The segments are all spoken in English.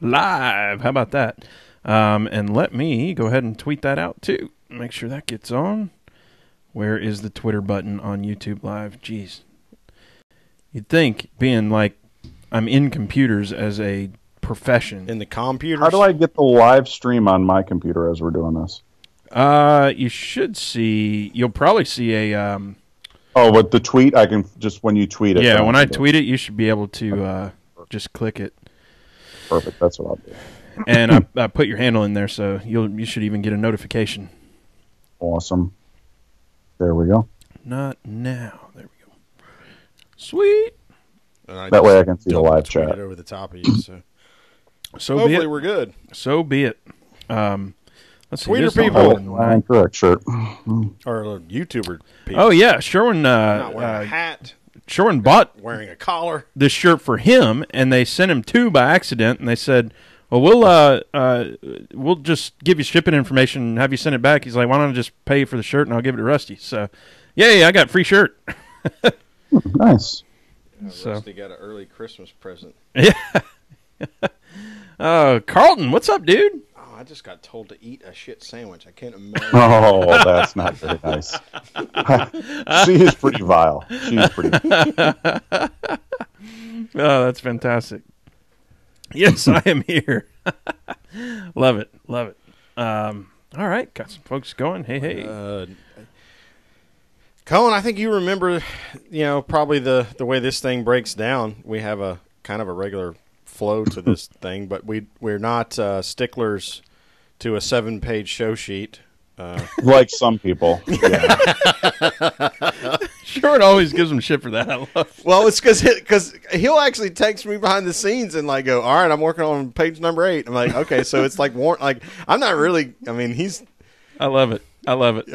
live. How about that? And let me go ahead and tweet that out too. Make sure that gets on. Where is the Twitter button on YouTube Live? Jeez. You'd think, being like I'm in computers as a profession. In the computers? How do I get the live stream on my computer as we're doing this? You should see, you'll probably see a... Oh, with the tweet, I can just, when you tweet it. Yeah, when I tweet it, you should be able to just click it. Perfect, that's what I'll do. And I put your handle in there, so you should even get a notification. Awesome. There we go. Not now. There we go. Sweet. That way I can see the live chat. It over the top of you, so Hopefully we're good. So be it. Let's see. Twitter this people. Correct shirt. Or YouTuber people. Oh, yeah. Sherwin, Not wearing a hat. Sherwin bought wearing a collar. This shirt for him, and they sent him 2 by accident, and they said, well, we'll just give you shipping information and have you send it back. He's like, why don't I just pay you for the shirt, and I'll give it to Rusty. So, yay, I got free shirt. Nice. Rusty got an early Christmas present. Yeah. Carlton, what's up, dude? Oh, I just got told to eat a shit sandwich. I can't imagine. Oh, that's not very nice. She is pretty vile. She's pretty Oh, that's fantastic. Yes, I am here. Love it. Love it. All right, got some folks going. Hey. Cohen, I think you remember, probably the way this thing breaks down. We have a kind of a regular flow to this thing, but we're not sticklers to a 7-page show sheet. Like some people. Yeah. Sure, it always gives him shit for that. I love it. Well, it's because he'll actually text me behind the scenes and like go, all right, I'm working on page number 8. I'm like, okay, so it's like I'm not really. I mean, I love it. I love it.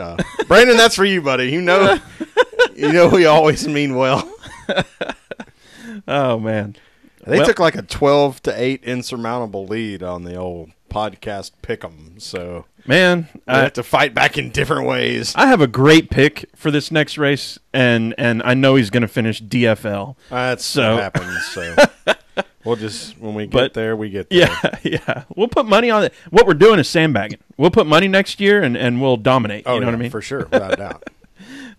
Brandon, that's for you, buddy. You know we always mean well. Oh man, they took like a 12-8 insurmountable lead on the old podcast pick'em. So man, I have to fight back in different ways. I have a great pick for this next race, and I know he's going to finish DFL. That's what happens. So we'll just when we get there, we get there. Yeah. We'll put money on it. What we're doing is sandbagging. We'll put money next year, and we'll dominate. Oh, you know what I mean? For sure, without a doubt.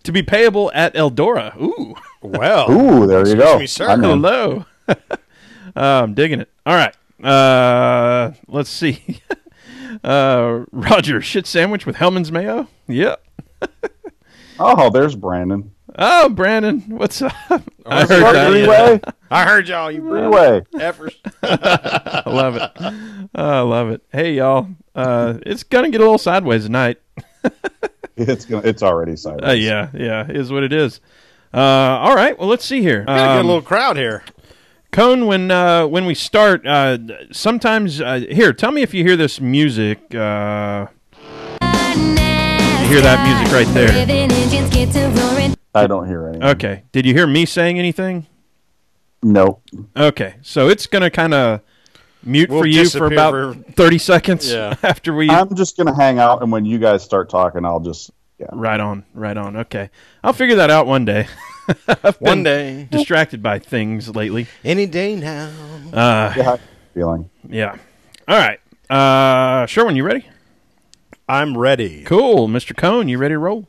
To be payable at Eldora. Ooh. Well. Ooh, there you go. Me, sir. Hello. I'm digging it. All right. Let's see. Roger, shit sandwich with Hellman's mayo? Yep. Oh, there's Brandon. Oh, Brandon, what's up? I heard that. Three-way. I heard y'all. You three-way. Effers. I love it. I love it. Hey, y'all. It's going to get a little sideways tonight. It's already sideways. Yeah, is what it is. All right, well, let's see here. Got a good little crowd here. Cone, when we start, sometimes here, tell me if you hear this music. You hear that music right there? I don't hear anything. Okay. Did you hear me saying anything? Nope. Okay, so it's going to kind of mute for you for about 30 seconds after we... I'm just going to hang out, and when you guys start talking, I'll just... Yeah. Right on. Okay. I'll figure that out one day. One day. Distracted by things lately. Any day now. Feeling. Yeah. All right. Sherwin, you ready? I'm ready. Cool. Mr. Cone, you ready to roll?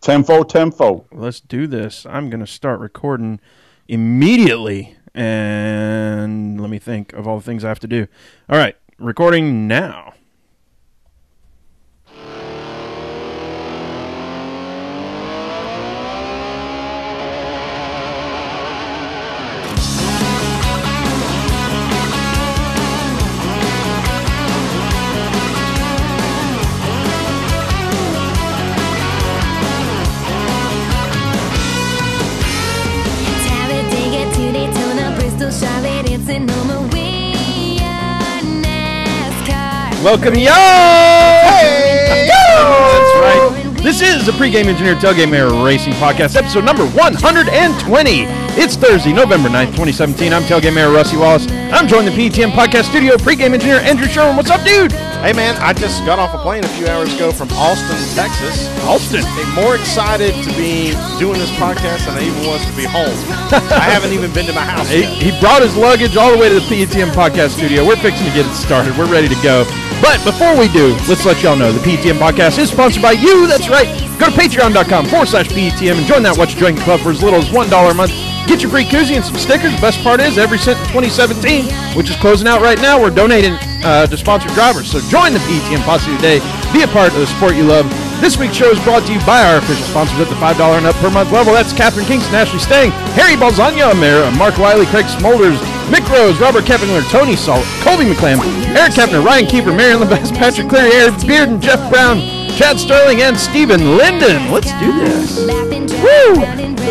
Tempo. Let's do this. I'm going to start recording immediately. And let me think of all the things I have to do. All right. Recording now. Welcome, y'all! Hey! That's right. This is the Pregame Engineer Tailgate Mayor Racing Podcast, episode number 120. It's Thursday, November 9th, 2017. I'm Tailgate Mayor Rusty Wallace. I'm joined in the PETM Podcast Studio, pregame engineer Andrew Sherman. What's up, dude? Hey, man, I just got off a plane a few hours ago from Austin, Texas. Austin. I'm more excited to be doing this podcast than I even was to be home. I haven't even been to my house yet. He brought his luggage all the way to the PETM Podcast Studio. We're fixing to get it started. We're ready to go. But before we do, let's let y'all know the PETM Podcast is sponsored by you. That's right. Go to patreon.com/PETM and join that What You Drinking Club for as little as $1 a month. Get your free koozie and some stickers. The best part is every cent in 2017, which is closing out right now, we're donating to sponsored drivers. So join the PETM Posse today. Be a part of the sport you love. This week's show is brought to you by our official sponsors at the $5 and up per month level. That's Catherine Kingston, Ashley Stang, Harry Balzania, Mark Wiley, Craig Smolders, Mick Rose, Robert Keppinger, Tony Salt, Colby McClam, Eric Kepner, Ryan Keeper, Marion LeBest, Patrick Cleary, Eric Bearden, Jeff Brown, Chad Sterling, and Stephen Linden. Let's do this. Woo!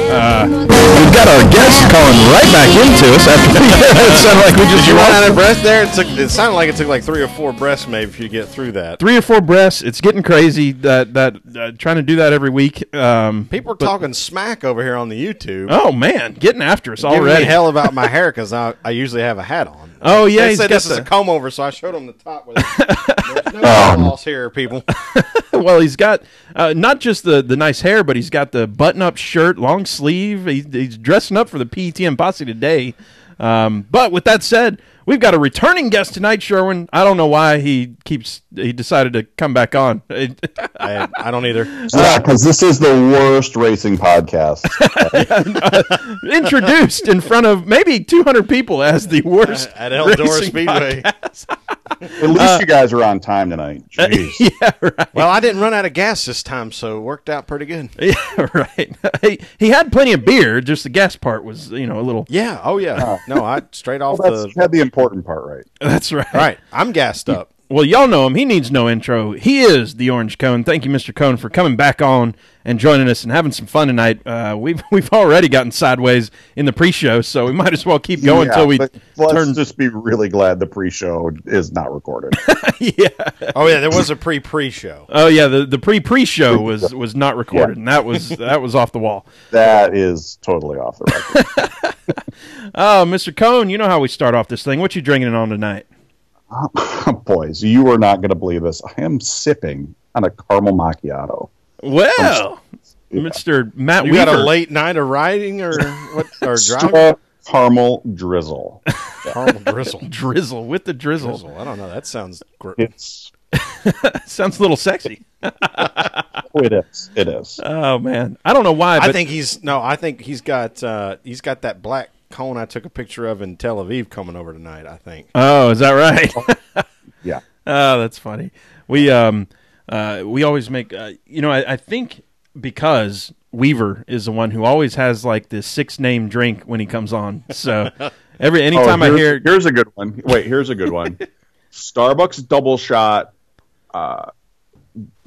We've got our guests calling right back into us after it sounded like we just Did you run out of breath there? It sounded like it took like 3 or 4 breaths maybe if you get through that. 3 or 4 breaths. It's getting crazy that trying to do that every week. People are talking smack over here on the YouTube. Oh, man, getting after us Giving already. me hell about my hair because I usually have a hat on. Oh, yeah. They said this is a comb over, so I showed them the top with it. There's no loss here, people. Well, he's got not just the nice hair, but he's got the button-up shirt, long sleeve. He's dressing up for the PETM Posse today. But with that said, we've got a returning guest tonight, Sherwin. I don't know why he decided to come back on. I don't either. Yeah, because this is the worst racing podcast. Introduced in front of maybe 200 people as the worst at Eldora racing Speedway. podcast. At least you guys are on time tonight. Jeez. Yeah, right. Well, I didn't run out of gas this time, so it worked out pretty good. Yeah, right. He had plenty of beer, just the gas part was, a little... Yeah. Oh, yeah. No, I straight off You had the important part right. That's right. All right. I'm gassed up. Well, y'all know him. He needs no intro. He is the Orange Cone. Thank you, Mr. Cone, for coming back on and joining us and having some fun tonight. We've already gotten sideways in the pre-show, so we might as well keep going until we Let's just be really glad the pre-show is not recorded. Yeah. Oh, yeah, there was a pre-show. Oh, yeah, the pre-show was not recorded, and that was off the wall. That is totally off the record. Oh, Mr. Cone, you know how we start off this thing. What you drinking on tonight? Boys, you are not going to believe this. I am sipping on a caramel macchiato. Well, Mr. Matt You Weaver. got a late night of riding or what? Or driving? Extra caramel drizzle. Caramel drizzle. Drizzle with the drizzle. Drizzle. I don't know. That sounds great. It's Sounds a little sexy. it is. It is. Oh man, I don't know why. But I think he's got that black cone I took a picture of in Tel Aviv coming over tonight. I think. Oh, is that right? Yeah. Oh, that's funny. We always make I think because Weaver is the one who always has like this 6-name drink when he comes on. So anytime I hear here's a good one. Wait, here's a good one. Starbucks double shot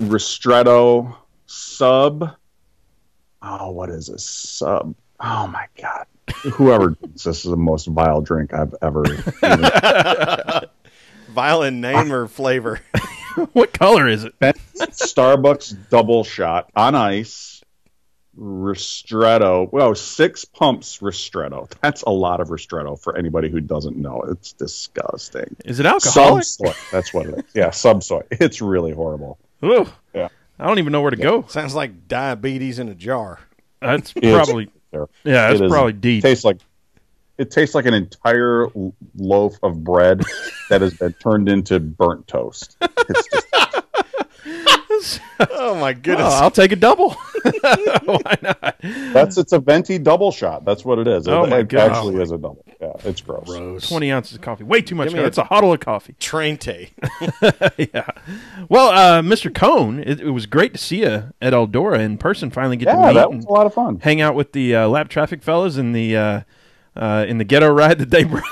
Ristretto sub. Oh, what is this? Sub. Oh my God. Whoever drinks this is the most vile drink I've ever eaten. Vile in name or flavor? what color is it? Starbucks double shot on ice Ristretto. Well, 6 pumps Ristretto. That's a lot of Ristretto for anybody who doesn't know. It's disgusting. Is it alcoholic? Subsoy. That's what it is. Yeah, subsoy. It's really horrible. Ooh, Yeah. I don't even know where to go. Sounds like diabetes in a jar. That's probably that's probably deep. It tastes like an entire loaf of bread that has been turned into burnt toast. It's just, Oh my goodness! I'll take a double. Why not? it's a venti double shot. That's what it is. Oh, my it God. actually is a double. Yeah, it's gross. 20 ounces of coffee. Way too much. Give me It's a huddle of coffee. Trente. Yeah. Well, Mr. Cone, it was great to see you at Eldora in person. Finally get to meet that was and a lot of fun. hang out with the lap traffic fellas in the ghetto ride that they brought.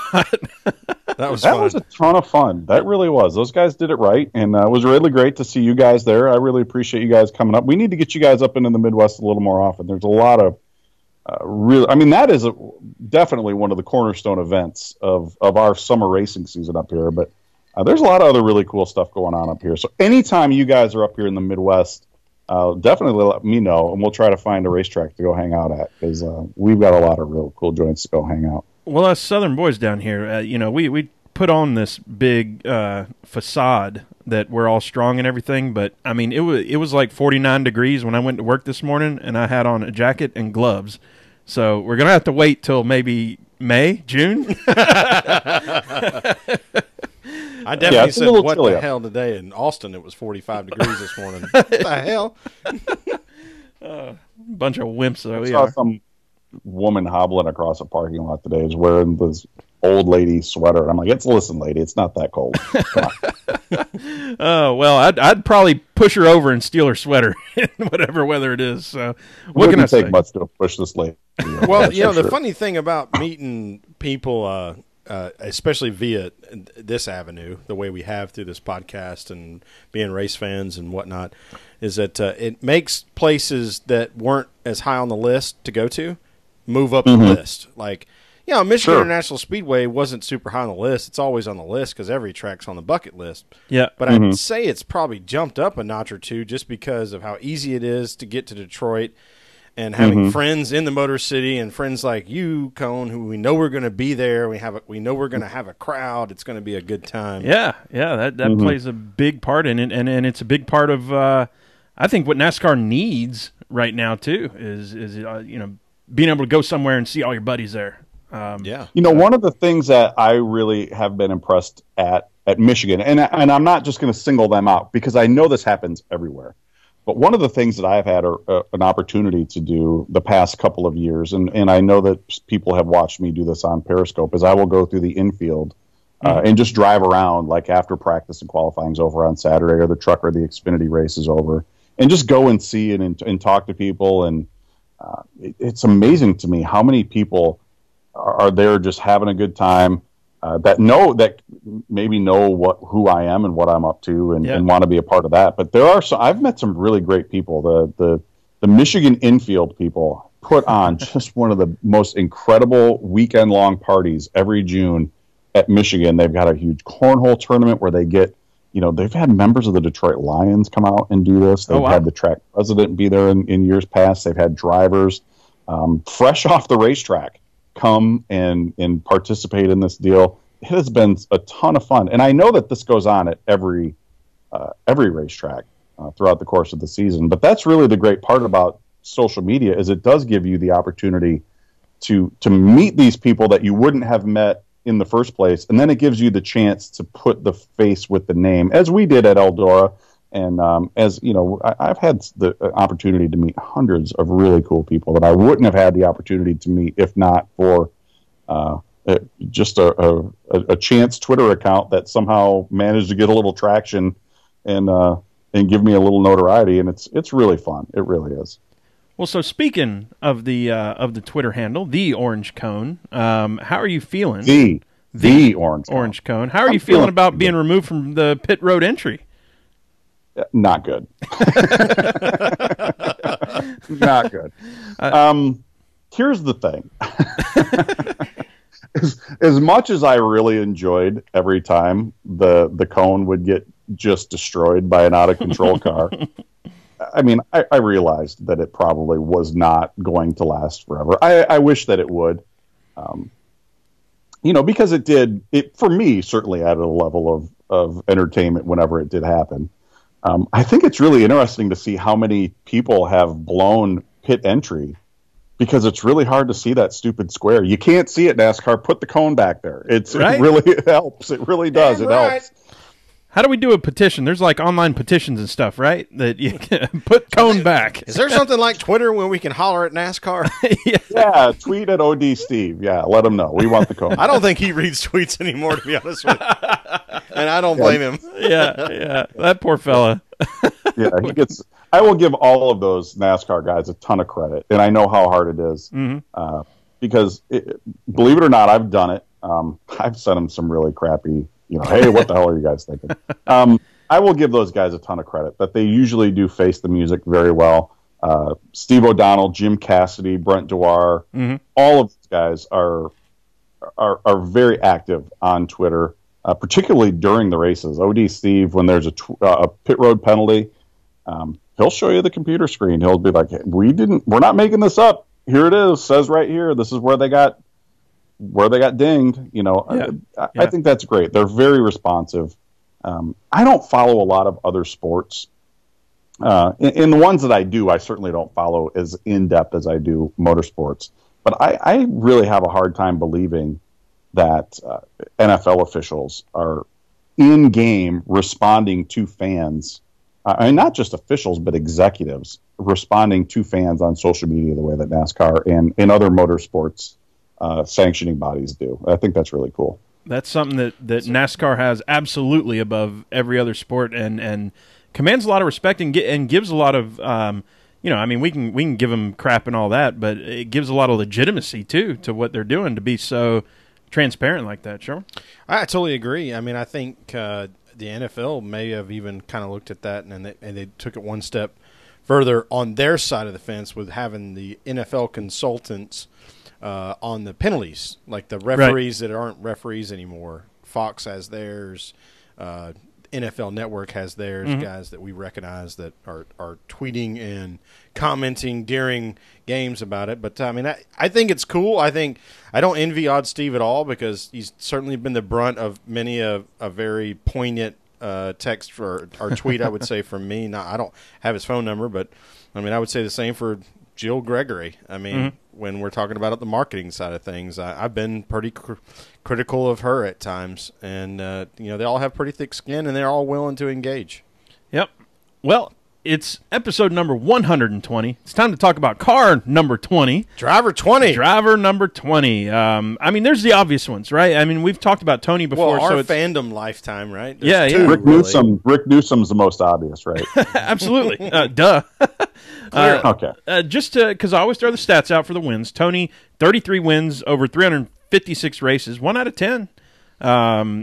That was That fun. was a ton of fun. That really was. Those guys did it right, and it was really great to see you guys there. I really appreciate you guys coming up. We need to get you guys up into the Midwest a little more often. There's a lot of that is definitely one of the cornerstone events of our summer racing season up here, but there's a lot of other really cool stuff going on up here. So anytime you guys are up here in the Midwest, definitely let me know, and we'll try to find a racetrack to go hang out at, because we've got a lot of real cool joints to go hang out. Well, us Southern boys down here, we put on this big facade that we're all strong and everything, but I mean, it was like 49 degrees when I went to work this morning, and I had on a jacket and gloves. So we're gonna have to wait till maybe May, June. I definitely said, what the hell today? In Austin, it was 45 degrees this morning. What the hell? Bunch of wimps. I saw some woman hobbling across a parking lot today is wearing this old lady sweater. And I'm like, listen, lady, it's not that cold. Oh, well, I'd probably push her over and steal her sweater in whatever weather it is. So what can I say? It wouldn't take much to push this lady. Well, the funny thing about meeting people, especially via this avenue, the way we have through this podcast and being race fans and whatnot, is that it makes places that weren't as high on the list to go to move up the list. Like, Michigan International Speedway wasn't super high on the list. It's always on the list because every track's on the bucket list. Yeah. But I'd say it's probably jumped up a notch or two just because of how easy it is to get to Detroit. And having friends in the Motor City and friends like you, Cone, who we know we're going to be there. We know we're going to have a crowd. It's going to be a good time. Yeah, that plays a big part in it, and it's a big part of I think what NASCAR needs right now too is being able to go somewhere and see all your buddies there. One of the things that I really have been impressed at Michigan, and I'm not just going to single them out because I know this happens everywhere. But one of the things that I've had an opportunity to do the past couple of years, and I know that people have watched me do this on Periscope, is I will go through the infield and just drive around, like after practice and qualifying's over on Saturday, or the truck or the Xfinity race is over, and just go and see and talk to people. And it's amazing to me how many people are there just having a good time, that maybe know who I am and what I'm up to and want to be a part of that. But I've met some really great people. The Michigan infield people put on just one of the most incredible weekend long parties every June at Michigan. They've got a huge cornhole tournament where they get, they've had members of the Detroit Lions come out and do this. They've had the track president be there in years past. They've had drivers fresh off the racetrack come and participate in this deal. It has been a ton of fun, and I know that this goes on at every racetrack throughout the course of the season. But that's really the great part about social media, is it does give you the opportunity to meet these people that you wouldn't have met in the first place, and then it gives you the chance to put the face with the name, as we did at Eldora. And as you know, I've had the opportunity to meet hundreds of really cool people that I wouldn't have had the opportunity to meet if not for just a chance Twitter account that somehow managed to get a little traction and give me a little notoriety. And it's really fun. It really is. Well, so speaking of the Twitter handle, the Orange Cone, how are you feeling? The Orange Cone. How are you feeling about being removed from the pit road entry? Not good. Not good. Here's the thing. As much as I really enjoyed every time the cone would get just destroyed by an out-of-control car, I mean, I realized that it probably was not going to last forever. I wish that it would. Because it for me, certainly added a level of entertainment whenever it did happen. I think it's really interesting to see how many people have blown pit entry, because it's really hard to see that stupid square. You can't see it, NASCAR. Put the cone back there. It really helps. It really does. It helps. How do we do a petition? There's like online petitions and stuff, right? That you can put cone back. Is there something like Twitter where we can holler at NASCAR? Yeah, tweet at OD Steve. Yeah, let him know. We want the cone. I don't think he reads tweets anymore, to be honest with you. And I don't blame him. Yeah. That poor fella. Yeah, I will give all of those NASCAR guys a ton of credit, and I know how hard it is. Because, believe it or not, I've done it. I've sent them some really crappy, hey, what the hell are you guys thinking? I will give those guys a ton of credit, that they usually do face the music very well. Steve O'Donnell, Jim Cassidy, Brent Dewar, all of these guys are very active on Twitter, particularly during the races. OD Steve, when there's a pit road penalty, he'll show you the computer screen. He'll be like, we're not making this up. Here it is. Says right here. This is where they got dinged. I think that's great. They're very responsive. I don't follow a lot of other sports. In the ones that I do, I certainly don't follow as in-depth as I do motorsports. But I really have a hard time believing that NFL officials are in-game responding to fans. I mean, not just officials, but executives responding to fans on social media the way that NASCAR and other motorsports sanctioning bodies do. I think that's really cool. That's something that NASCAR has absolutely above every other sport and commands a lot of respect and gives a lot of, we can give them crap and all that, but it gives a lot of legitimacy, too, to what they're doing to be so transparent like that. Sure. I totally agree. I mean, I think the NFL may have even kind of looked at that and they took it one step further on their side of the fence with having the NFL consultants on the penalties, like the referees that aren't referees anymore. Fox has theirs. NFL Network has theirs, guys that we recognize that are tweeting and commenting during games about it. But, I mean, I think it's cool. I don't envy Odd Steve at all because he's certainly been the brunt of many a very poignant text or tweet, I would say, from me. Now, I don't have his phone number, but, I mean, I would say the same for Jill Gregory. I mean, when we're talking about the marketing side of things, I've been pretty critical of her at times. And, they all have pretty thick skin, and they're all willing to engage. Yep. Well, it's episode number 120. It's time to talk about car number 20. Driver 20. Driver number 20. There's the obvious ones, right? I mean, we've talked about Tony before. Well, our fandom lifetime, right? There's two, Rick Newsom's the most obvious, right? Absolutely. Duh. Okay. Just because I always throw the stats out for the wins. Tony, 33 wins over 356 races, 1 out of 10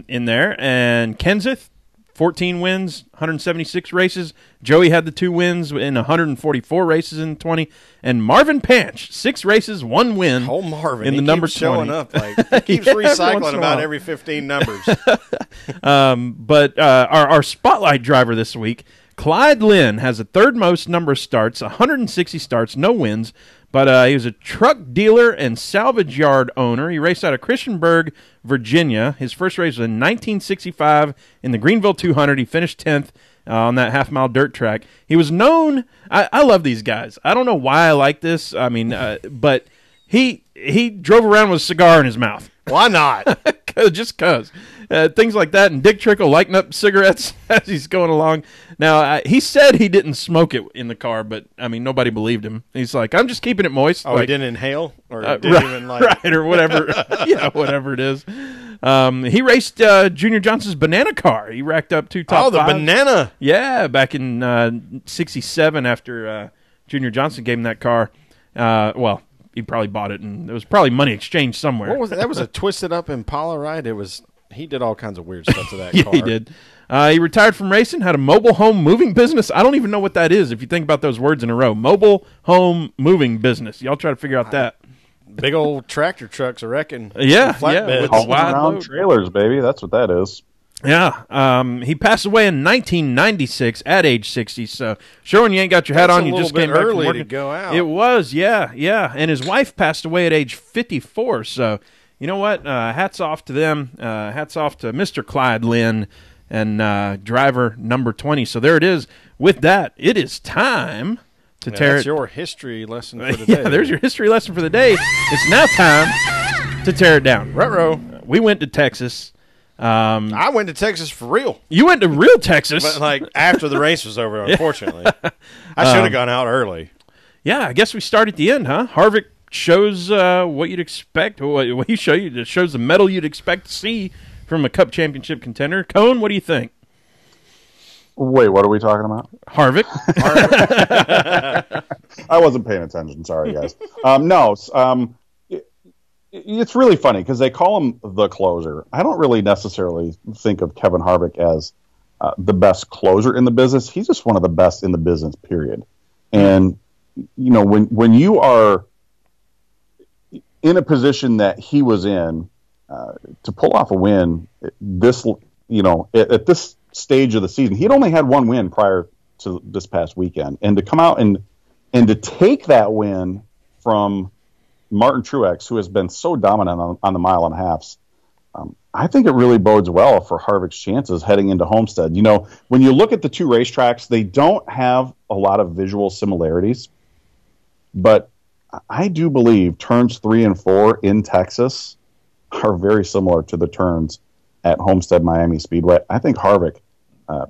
in there. And Kenseth, 14 wins, 176 races. Joey had the 2 wins in 144 races in 20. And Marvin Panch, 6 races, 1 win. Oh, Marvin. In the number 20. Showing up. He keeps recycling about every 15 numbers. But our spotlight driver this week, Clyde Lynn, has the 3rd most number of starts, 160 starts, no wins. But he was a truck dealer and salvage yard owner. He raced out of Christiansburg, Virginia. His first race was in 1965 in the Greenville 200. He finished 10th on that half-mile dirt track. He was known – I love these guys. I don't know why I like this. I mean, but he drove around with a cigar in his mouth. Why not? Just because. Things like that. And Dick Trickle lighting up cigarettes as he's going along. Now, he said he didn't smoke it in the car, but, I mean, nobody believed him. He's like, I'm just keeping it moist. Oh, like, he didn't inhale? Or didn't even like... Right, or whatever. Whatever it is. He raced Junior Johnson's banana car. He racked up 2 top 5s. Oh, the banana. Yeah, back in 67 after Junior Johnson gave him that car. He probably bought it, and there was probably money exchanged somewhere. What was it? That was a twisted up Impala, right? He did all kinds of weird stuff to that yeah, car. He did. He retired from racing, had a mobile home moving business. I don't even know what that is if you think about those words in a row. Mobile home moving business. Y'all try to figure out that. Big old tractor trucks, I reckon. Yeah. Flatbeds. Around trailers, baby. That's what that is. Yeah. He passed away in 1996 at age 60. So, sure, when you ain't got your hat on, you just came back from early working. to go out. It was, yeah. And his wife passed away at age 54. So, you know what? Hats off to them. Hats off to Mr. Clyde Lynn and driver number 20. So there it is. With that, it is time to tear it. That's your history lesson for the day. Yeah, there's your history lesson for the day. It's now time to tear it down. Ruh-roh. We went to Texas. I went to Texas for real. You went to real Texas? But, like, after the race was over, unfortunately. I should have gone out early. Yeah, I guess we start at the end, huh? Harvick shows what you'd expect. What he show you, it shows the medal you'd expect to see from a Cup Championship contender. Cone, what do you think? Wait, what are we talking about? Harvick. I wasn't paying attention. Sorry, guys. It's really funny because they call him the closer. I don't really necessarily think of Kevin Harvick as the best closer in the business. He's just one of the best in the business, period. And, when you are in a position that he was in, to pull off a win, at this stage of the season, he'd only had 1 win prior to this past weekend, and to come out and to take that win from Martin Truex, who has been so dominant on the mile and a halves. I think it really bodes well for Harvick's chances heading into Homestead. You know, when you look at the two racetracks, they don't have a lot of visual similarities, but I do believe turns 3 and 4 in Texas are very similar to the turns at Homestead Miami Speedway. I think Harvick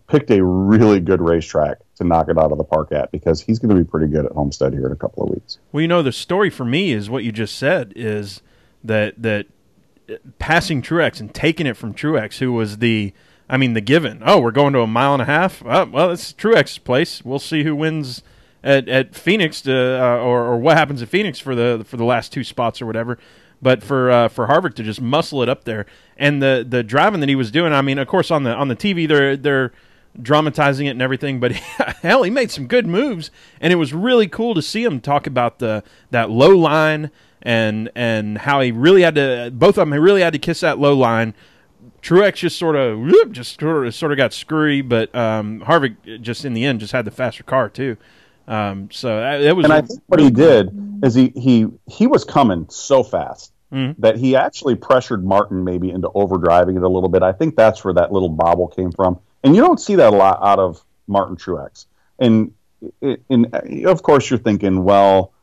picked a really good racetrack to knock it out of the park at, because he's going to be pretty good at Homestead here in a couple of weeks. Well, you know, the story for me is what you just said, is that passing Truex and taking it from Truex, who was the given. Oh, we're going to a mile and a half? Well, it's Truex's place. We'll see who wins at Phoenix, or what happens at Phoenix for the last 2 spots or whatever. But for Harvick to just muscle it up there, and the driving that he was doing, I mean, of course on the TV they're dramatizing it and everything, but hell, he made some good moves, and it was really cool to see him talk about that low line and how he really had to, both of them really had to kiss that low line. Truex just sort of got screwy, but Harvick just in the end just had the faster car too. So it was. And I think what he did is he was coming so fast that he actually pressured Martin maybe into overdriving it a little bit. I think that's where that little bobble came from. And you don't see that a lot out of Martin Truex. And of course you're thinking, well,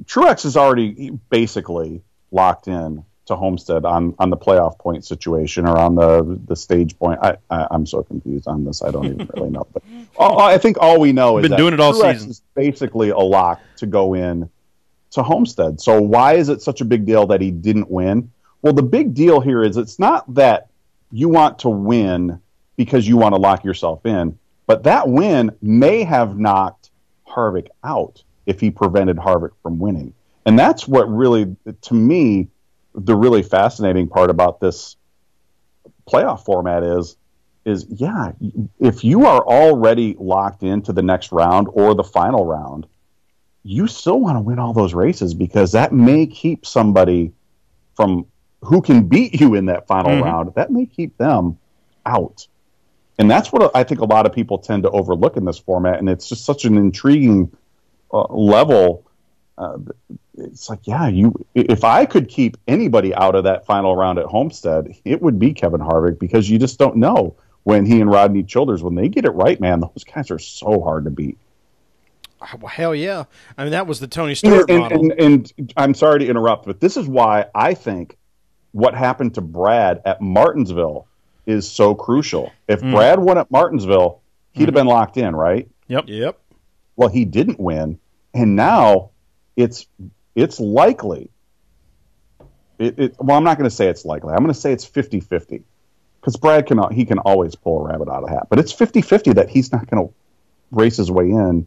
Truex is already basically locked in to Homestead on the playoff point situation, or on the stage point. I'm so confused on this. I don't even really know. But I think all we know is that doing it all Truex season. is basically a lock to go in to Homestead. So why is it such a big deal that he didn't win? Well, the big deal here is it's not that you want to win because you want to lock yourself in, but that win may have knocked Harvick out if he prevented Harvick from winning. And that's what really, to me, the really fascinating part about this playoff format is yeah, if you are already locked into the next round or the final round, you still want to win all those races, because that may keep somebody from who can beat you in that final round. That may keep them out. And that's what I think a lot of people tend to overlook in this format. And it's just such an intriguing level. It's like, yeah, if I could keep anybody out of that final round at Homestead, it would be Kevin Harvick, because you just don't know when he and Rodney Childers, when they get it right, man, those guys are so hard to beat. Well, hell yeah. I mean, that was the Tony Stewart model. And I'm sorry to interrupt, but this is why I think what happened to Brad at Martinsville is so crucial. If Brad won at Martinsville, he'd have been locked in, right? Yep. Well, he didn't win, and now it's likely. Well, I'm not going to say it's likely. I'm going to say it's 50-50, because Brad can always pull a rabbit out of the hat. But it's 50-50 that he's not going to race his way in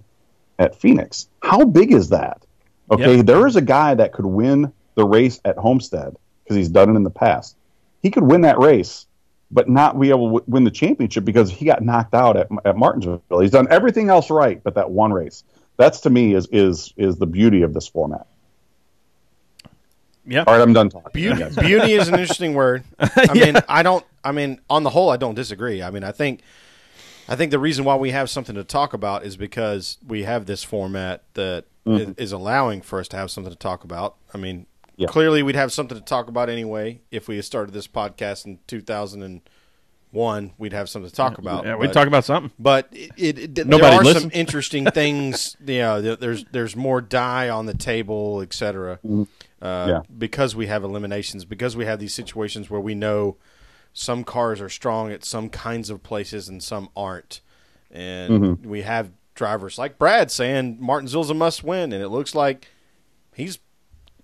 at Phoenix. How big is that? Okay, There is a guy that could win the race at Homestead, because he's done it in the past. He could win that race, but not be able to win the championship because he got knocked out at Martinsville. He's done everything else right, but that one race. That's, to me, is the beauty of this format. Yeah. All right, I'm done talking. Beauty is an interesting word. I mean, on the whole, I don't disagree. I mean, I think the reason why we have something to talk about is because we have this format that is allowing for us to have something to talk about. I mean, clearly we'd have something to talk about anyway. If we had started this podcast in 2001, we'd have something to talk about. Yeah, we'd talk about something. But there are some interesting things. There's more dye on the table, etc. Because we have eliminations, because we have these situations where we know some cars are strong at some kinds of places and some aren't. And we have drivers like Brad saying Martinsville's a must win, and it looks like he's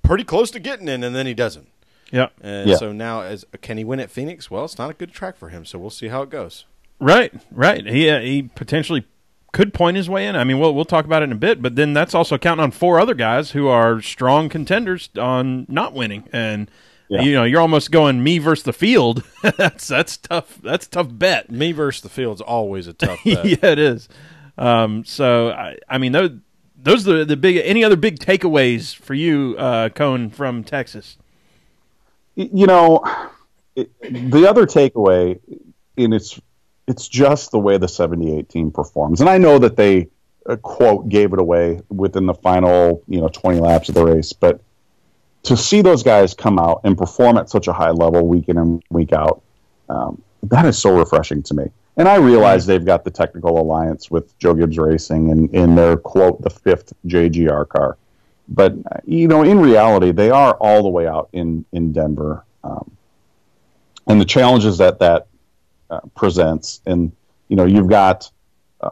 pretty close to getting in, and then he doesn't. Yeah. And so now, can he win at Phoenix? Well, it's not a good track for him, so we'll see how it goes. Right. He potentially could point his way in. I mean, we'll talk about it in a bit, but then that's also counting on 4 other guys who are strong contenders on not winning. And you're almost going me versus the field. that's tough. That's a tough bet. Me versus the field's always a tough bet. Yeah, it is. So I mean, those are the big. Any other big takeaways for you, Cone, from Texas? The other takeaway, and it's just the way the 78 team performs. And I know that they, quote, gave it away within the final 20 laps of the race, but to see those guys come out and perform at such a high level week in and week out, that is so refreshing to me. And I realize they've got the technical alliance with Joe Gibbs Racing and in their, quote, the 5th JGR car. But, in reality, they are all the way out in Denver. And the challenges that presents. And, you've got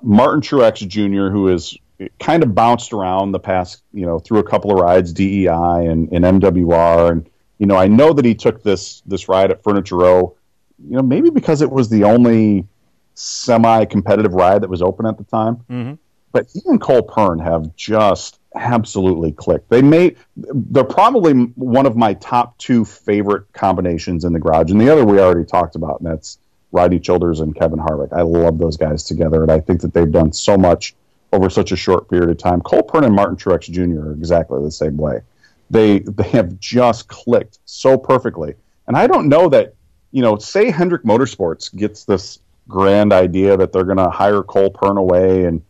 Martin Truex Jr., who is kind of bounced around the past, through a couple of rides, DEI and MWR. And, I know that he took this ride at Furniture Row, maybe because it was the only semi-competitive ride that was open at the time. Mm-hmm. But he and Cole Pern have just absolutely clicked. They're probably one of my top 2 favorite combinations in the garage, and the other we already talked about, and that's Rodney Childers and Kevin Harvick. I love those guys together, and I think that they've done so much over such a short period of time. Cole Pern and Martin Truex Jr. are exactly the same way. They have just clicked so perfectly, and I don't know that say Hendrick Motorsports gets this grand idea that they're going to hire Cole Pern away and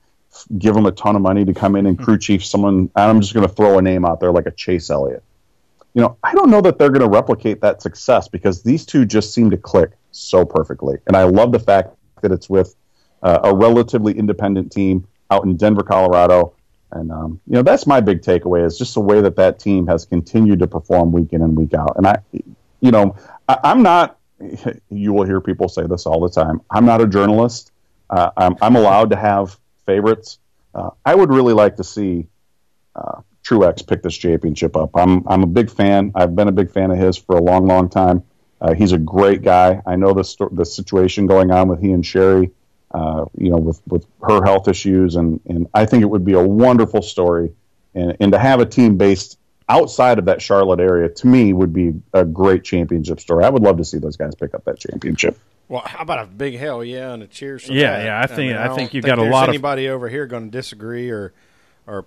give him a ton of money to come in and crew chief someone. I'm just going to throw a name out there like a Chase Elliott. I don't know that they're going to replicate that success because these two just seem to click so perfectly. And I love the fact that it's with a relatively independent team out in Denver, Colorado. And, that's my big takeaway is just the way that team has continued to perform week in and week out. And I'm not, you will hear people say this all the time, I'm not a journalist. I'm allowed to have favorites. I would really like to see Truex pick this championship up. I'm a big fan. I've been a big fan of his for a long, long time. He's a great guy. I know the situation going on with he and Sherry, with her health issues, and I think it would be a wonderful story. And to have a team based outside of that Charlotte area, to me, would be a great championship story. I would love to see those guys pick up that championship. Well, how about a big hell yeah and a cheers for Yeah, that? yeah. I think you've got got a lot of anybody over here going to disagree or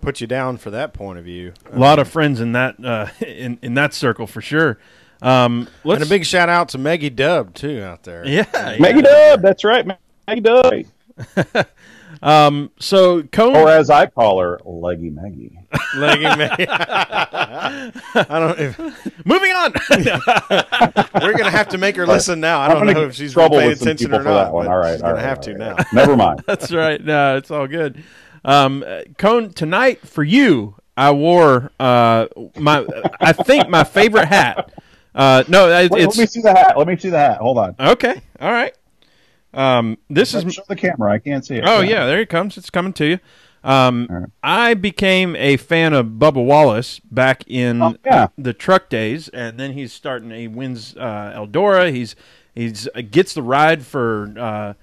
put you down for that point of view. A lot of friends in that in that circle for sure. And a big shout out to Maggie Dubb too out there. Yeah, Maggie Dubb, that's right, Maggie Dubb. So Cone, or as I call her, Leggy Maggie. Leggy Maggie. I don't. Moving on. We're gonna have to make her listen now. I don't know if she's trouble paying with some attention people or for not. that one. But All right, she's gonna have to now. Never mind. That's right. No, it's all good. Cone, tonight for you, I wore I think my favorite hat. Let me see the hat. Let me see the hat. Hold on. Okay. All right. This is show the camera. I can't see it. Oh yeah, there it comes. It's coming to you. Right. I became a fan of Bubba Wallace back in the truck days, and then he wins Eldora. He's gets the ride for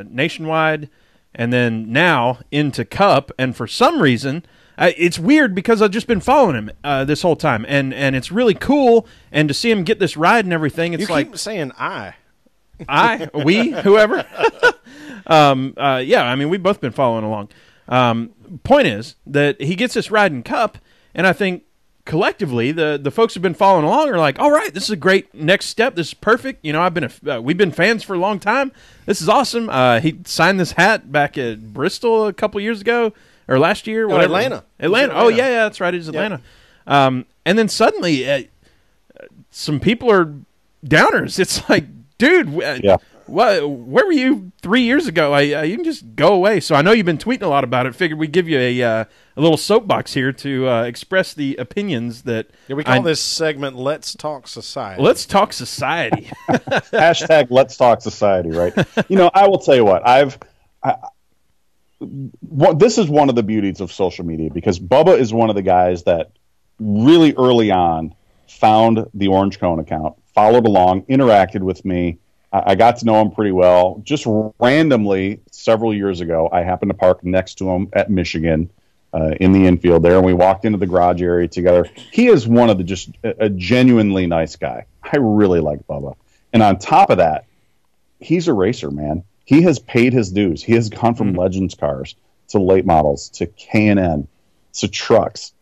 Nationwide, and then now into Cup. And for some reason, it's weird because I've just been following him this whole time, and it's really cool. And to see him get this ride and everything, it's you keep saying we, whoever. Yeah, I mean, we've both been following along. Point is that he gets this ride in Cup, and I think collectively the folks who've been following along are like, all right, this is a great next step. This is perfect. We've been fans for a long time. This is awesome. He signed this hat back at Bristol a couple years ago, or last year. No, Atlanta. Oh, yeah, that's right. It is Atlanta. And then suddenly some people are downers. It's like, dude, where were you 3 years ago? You can just go away. So I know you've been tweeting a lot about it. Figured we'd give you a little soapbox here to express the opinions that... Yeah, we call this segment Let's Talk Society. Let's Talk Society. Hashtag Let's Talk Society, right? I will tell you what, this is one of the beauties of social media, because Bubba is one of the guys that really early on found the Orange Cone account, followed along, interacted with me. I got to know him pretty well. Just randomly, several years ago, I happened to park next to him at Michigan in the infield there, and we walked into the garage area together. He is one of just a genuinely nice guy. I really like Bubba. And on top of that, he's a racer, man. He has paid his dues. He has gone from Legends cars to late models to K&N to trucks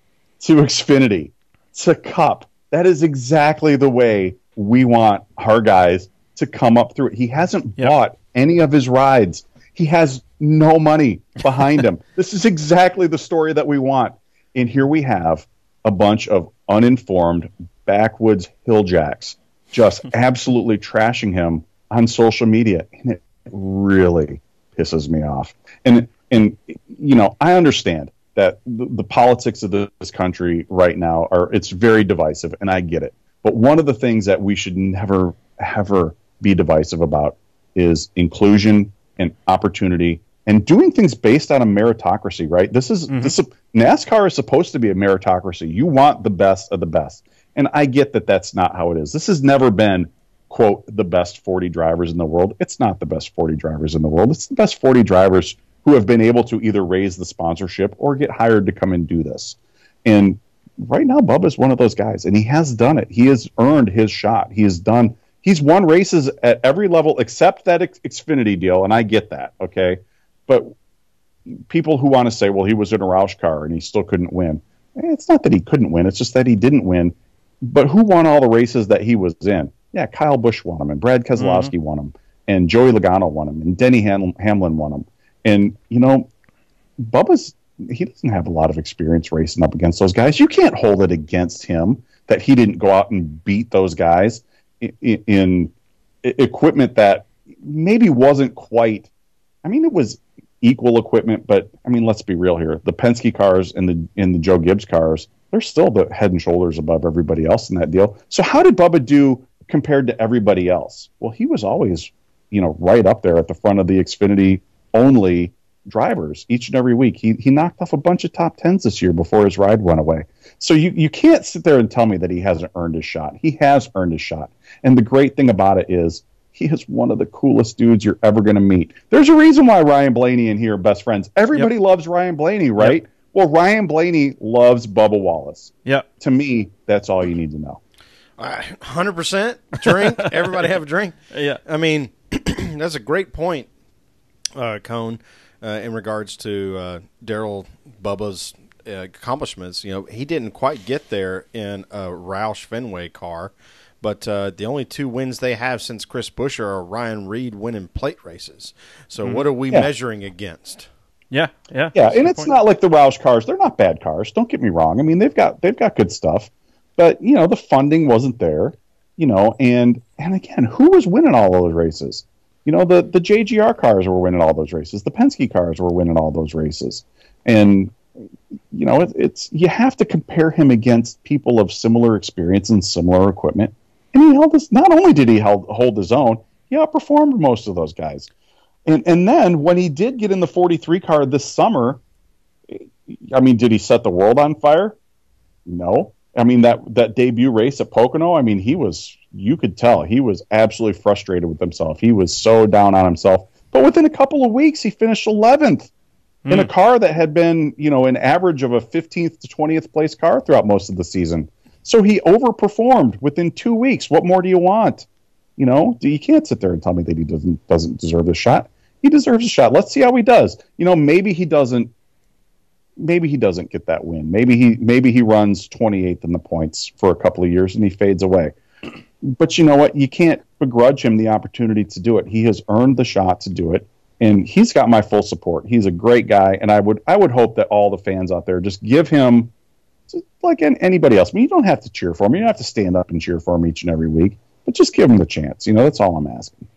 to Xfinity to Cup. That is exactly the way we want our guys to come up through it. He hasn't bought any of his rides. He has no money behind him. This is exactly the story that we want. And here we have a bunch of uninformed backwoods hilljacks just absolutely trashing him on social media. And it really pisses me off. And I understand that the politics of this country right now it's very divisive, and I get it. But one of the things that we should never, ever be divisive about is inclusion and opportunity and doing things based on a meritocracy, right? NASCAR is supposed to be a meritocracy. You want the best of the best. And I get that that's not how it is. This has never been, quote, the best 40 drivers in the world. It's not the best 40 drivers in the world. It's the best 40 drivers who have been able to either raise the sponsorship or get hired to come and do this. And right now, Bubba's one of those guys, and he has done it. He has earned his shot. He's won races at every level except that Xfinity deal, and I get that, okay? But people who want to say, well, he was in a Roush car and he still couldn't win. It's not that he couldn't win. It's just that he didn't win. But who won all the races that he was in? Yeah, Kyle Busch won them, and Brad Keselowski won them, and Joey Logano won them, and Denny Hamlin won them. And, he doesn't have a lot of experience racing up against those guys. You can't hold it against him that he didn't go out and beat those guys in equipment that maybe wasn't quite, it was equal equipment, but let's be real here. The Penske cars and the Joe Gibbs cars, they're still the head and shoulders above everybody else in that deal. So how did Bubba do compared to everybody else? Well, he was always, right up there at the front of the Xfinity only drivers each and every week. He knocked off a bunch of top 10s this year before his ride went away. So you can't sit there and tell me that he hasn't earned his shot. He has earned his shot. And the great thing about it is he is one of the coolest dudes you're ever going to meet. There's a reason why Ryan Blaney and he are best friends. Everybody loves Ryan Blaney, right? Yep. Well, Ryan Blaney loves Bubba Wallace. Yeah. To me, that's all you need to know. 100% drink. Everybody have a drink. Yeah. That's a great point, Cone, in regards to Darrell Bubba's accomplishments. He didn't quite get there in a Roush Fenway car, but the only two wins they have since Chris Buescher are Ryan Reed winning plate races. So what are we measuring against? Yeah. And it's not like the Roush cars. They're not bad cars. Don't get me wrong. They've got good stuff, but the funding wasn't there. And again, who was winning all those races? The JGR cars were winning all those races. The Penske cars were winning all those races. And, it's you have to compare him against people of similar experience and similar equipment. And he held this. Not only did he hold his own, he outperformed most of those guys. And then when he did get in the 43 car this summer, did he set the world on fire? No. That debut race at Pocono, you could tell he was absolutely frustrated with himself. He was so down on himself. But within a couple of weeks, he finished 11th in a car that had been, an average of a 15th to 20th place car throughout most of the season. So he overperformed within 2 weeks. What more do you want? You can't sit there and tell me that he doesn't deserve a shot. He deserves a shot. Let's see how he does. Maybe he doesn't get that win. Maybe he runs 28th in the points for a couple of years and he fades away. But you know what? You can't begrudge him the opportunity to do it. He has earned the shot to do it, and he's got my full support. He's a great guy, and I would hope that all the fans out there just give him, like anybody else. You don't have to cheer for him. You don't have to stand up and cheer for him each and every week, but just give him the chance. That's all I'm asking.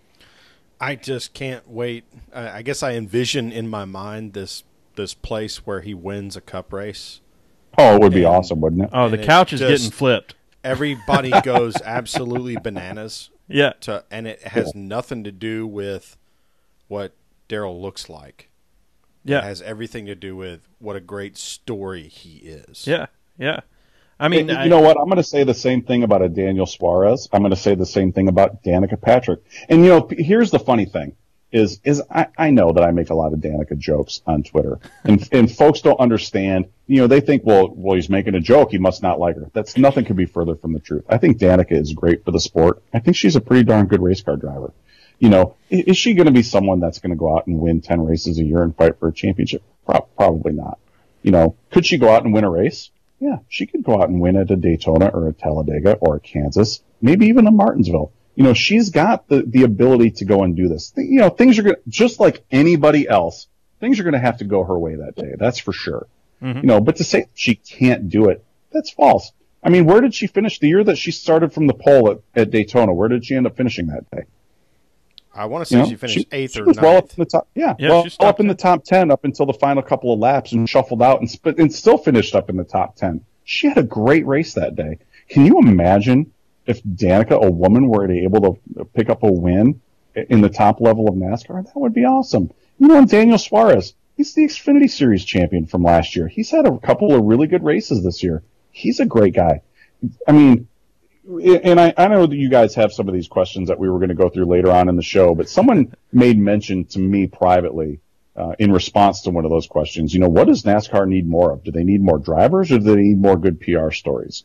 I just can't wait. I guess I envision in my mind this place where he wins a cup race. Oh, it would be awesome, wouldn't it? Oh, the couch is getting flipped. Everybody goes absolutely bananas. Yeah. And it has nothing to do with what Darrell looks like. Yeah. It has everything to do with what a great story he is. Yeah. You know what? I'm going to say the same thing about a Daniel Suarez. I'm going to say the same thing about Danica Patrick. And, here's the funny thing. Is I know that I make a lot of Danica jokes on Twitter, and folks don't understand. They think, well, he's making a joke. He must not like her. That's nothing could be further from the truth. I think Danica is great for the sport. I think she's a pretty darn good race car driver. Is she going to be someone that's going to go out and win 10 races a year and fight for a championship? Probably not. Could she go out and win a race? Yeah, she could go out and win at a Daytona or a Talladega or a Kansas, maybe even a Martinsville. You know, she's got the ability to go and do this. You know, things are going to, just like anybody else, things are going to have to go her way that day. That's for sure. Mm-hmm. You know, but to say she can't do it, that's false. I mean, where did she finish the year that she started from the pole at Daytona? Where did she end up finishing that day? I want to say she finished 8th she or was 9th. well up in the top, well up in the top 10 up until the final couple of laps and shuffled out and still finished up in the top 10. She had a great race that day. Can you imagine if Danica, a woman, were able to pick up a win in the top level of NASCAR? That would be awesome. You know, and Daniel Suarez, he's the Xfinity Series champion from last year. He's had a couple of really good races this year. He's a great guy. I mean, and I know that you guys have some of these questions that we were going to go through later on in the show, but someone made mention to me privately in response to one of those questions. You know, what does NASCAR need more of? Do they need more drivers or do they need more good PR stories?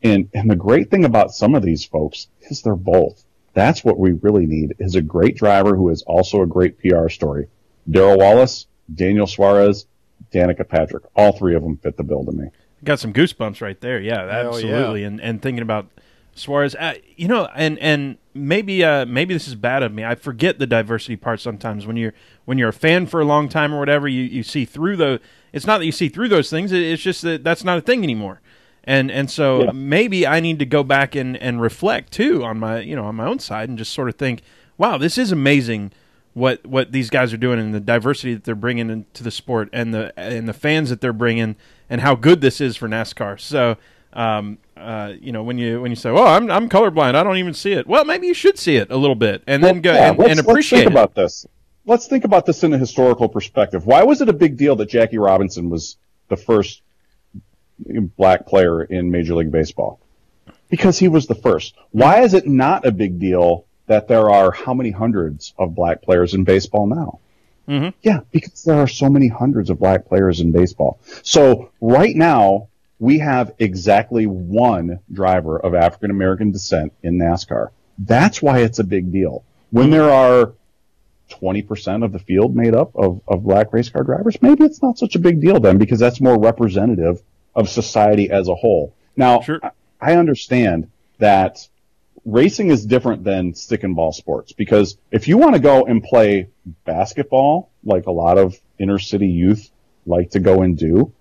And the great thing about some of these folks is they're both. That's what we really need, is a great driver who is also a great PR story. Darrell Wallace, Daniel Suarez, Danica Patrick. All three of them fit the bill to me. Got some goosebumps right there. Yeah, absolutely. Yeah. And thinking about Suarez, you know, and maybe this is bad of me. I forget the diversity part sometimes when you're a fan for a long time or whatever. You see through it's not that you see through those things. It's just that that's not a thing anymore. And so maybe I need to go back and reflect too on my own side and just sort of think, wow, this is amazing what these guys are doing and the diversity that they're bringing into the sport and the fans that they're bringing and how good this is for NASCAR. So, you know, when you say, "Oh, I'm colorblind, I don't even see it." Well, maybe you should see it a little bit and then go and appreciate let's think it. About this. Let's think about this in a historical perspective. Why was it a big deal that Jackie Robinson was the first black player in Major League Baseball? Because he was the first. Why is it not a big deal that there are how many hundreds of black players in baseball now? Mm-hmm. Yeah, because there are so many hundreds of black players in baseball. So right now, we have exactly one driver of African American descent in NASCAR. That's why it's a big deal. When there are 20% of the field made up of black race car drivers, maybe it's not such a big deal then, because that's more representative of society as a whole. Now, sure. I understand that racing is different than stick and ball sports, because if you want to go and play basketball, like a lot of inner city youth like to go and do,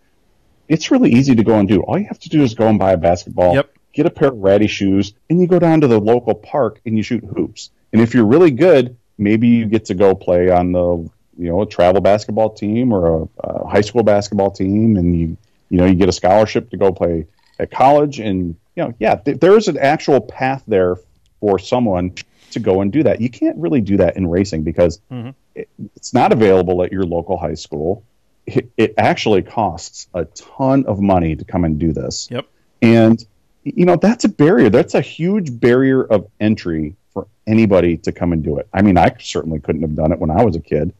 it's really easy to go and do. All you have to do is go and buy a basketball, get a pair of ratty shoes, and you go down to the local park and you shoot hoops. And if you're really good, maybe you get to go play on a travel basketball team or a high school basketball team, and you get a scholarship to go play at college. And there is an actual path there for someone to go and do that. You can't really do that in racing because it's not available at your local high school. It actually costs a ton of money to come and do this. Yep. And, that's a barrier. That's a huge barrier of entry for anybody to come and do it. I mean, I certainly couldn't have done it when I was a kid.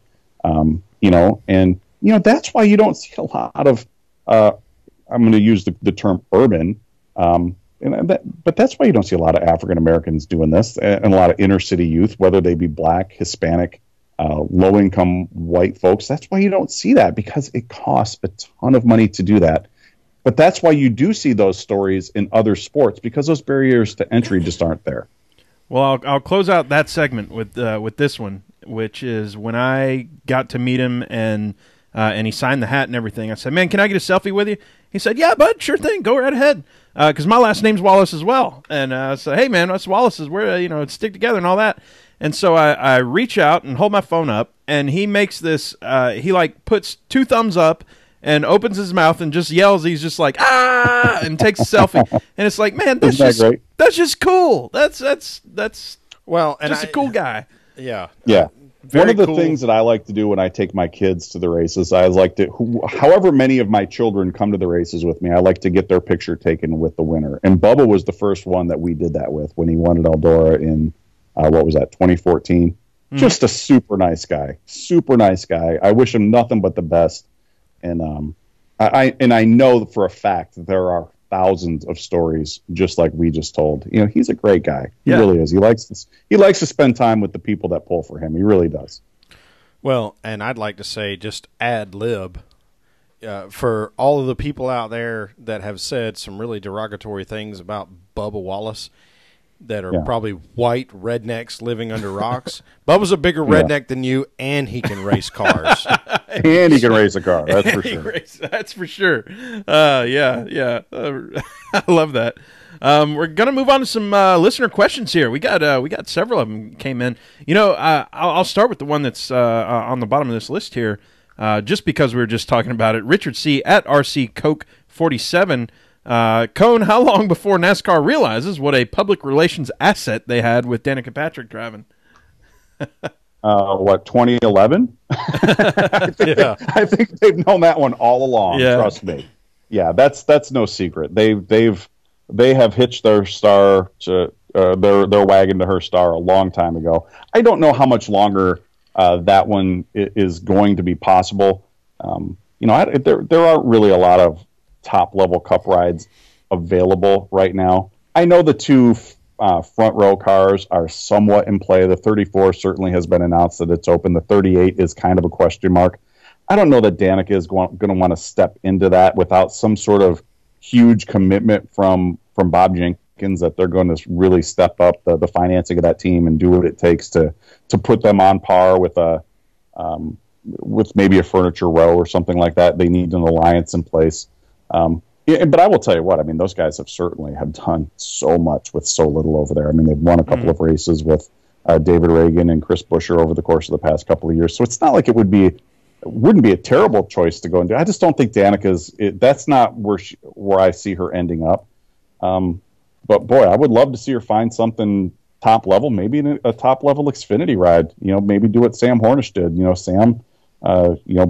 That's why you don't see a lot of, I'm going to use the term urban, but that's why you don't see a lot of African Americans doing this and a lot of inner city youth, whether they be black, Hispanic, low-income white folks. That's why you don't see that, because it costs a ton of money to do that. But that's why you do see those stories in other sports, because those barriers to entry just aren't there. Well, I'll close out that segment with this one, which is when I got to meet him and he signed the hat and everything. I said, "Man, can I get a selfie with you?" He said, "Yeah, bud, sure thing. Go right ahead." Because my last name's Wallace as well. And I said, "Hey, man, that's Wallace's. We're stick together and all that." And so I reach out and hold my phone up, and he makes this. He puts two thumbs up and opens his mouth and just yells. He's just like, "Ah!" and takes a selfie. And it's like, man, that's just cool. That's well, and just a cool guy. Yeah. Yeah. Very One of the cool. things that I like to do when I take my kids to the races, I like to, however many of my children come to the races with me, I like to get their picture taken with the winner. And Bubba was the first one that we did that with when he won at Eldora in, 2014. Just a super nice guy. Super nice guy. I wish him nothing but the best. And I know for a fact that there are thousands of stories just like we just told. He's a great guy. He really is. He likes to spend time with the people that pull for him. He really does. Well, and I'd like to say, just ad lib, for all of the people out there that have said some really derogatory things about Bubba Wallace, that are probably white rednecks living under rocks. Bubba's a bigger redneck than you, and he can race cars. And he can race a car. That's for sure. That's for sure. Yeah. I love that. We're gonna move on to some listener questions here. We got several of them came in. I'll start with the one that's on the bottom of this list here, just because we were just talking about it. Richard C. at RC Coke 47. Cone, how long before NASCAR realizes what a public relations asset they had with Danica Patrick driving? 2011? I think they've known that one all along. Yeah. Trust me. Yeah, that's no secret. They have hitched their star to their wagon to her star a long time ago. I don't know how much longer that one is going to be possible. There aren't really a lot of top level Cup rides available right now. I know the two front row cars are somewhat in play. The 34 certainly has been announced that it's open. The 38 is kind of a question mark. I don't know that Danica is going to want to step into that without some sort of huge commitment from Bob Jenkins that they're going to really step up the financing of that team and do what it takes to put them on par with with maybe a Furniture Row or something like that. They need an alliance in place. But I will tell you what, I mean, those guys have done so much with so little over there. I mean, they've won a couple of races with David Reagan and Chris Buescher over the course of the past couple of years. So it's not like it wouldn't be a terrible choice to go and do. I just don't think that's not where I see her ending up. But boy, I would love to see her find something top level, maybe in a top level Xfinity ride. Maybe do what Sam Hornish did. Sam,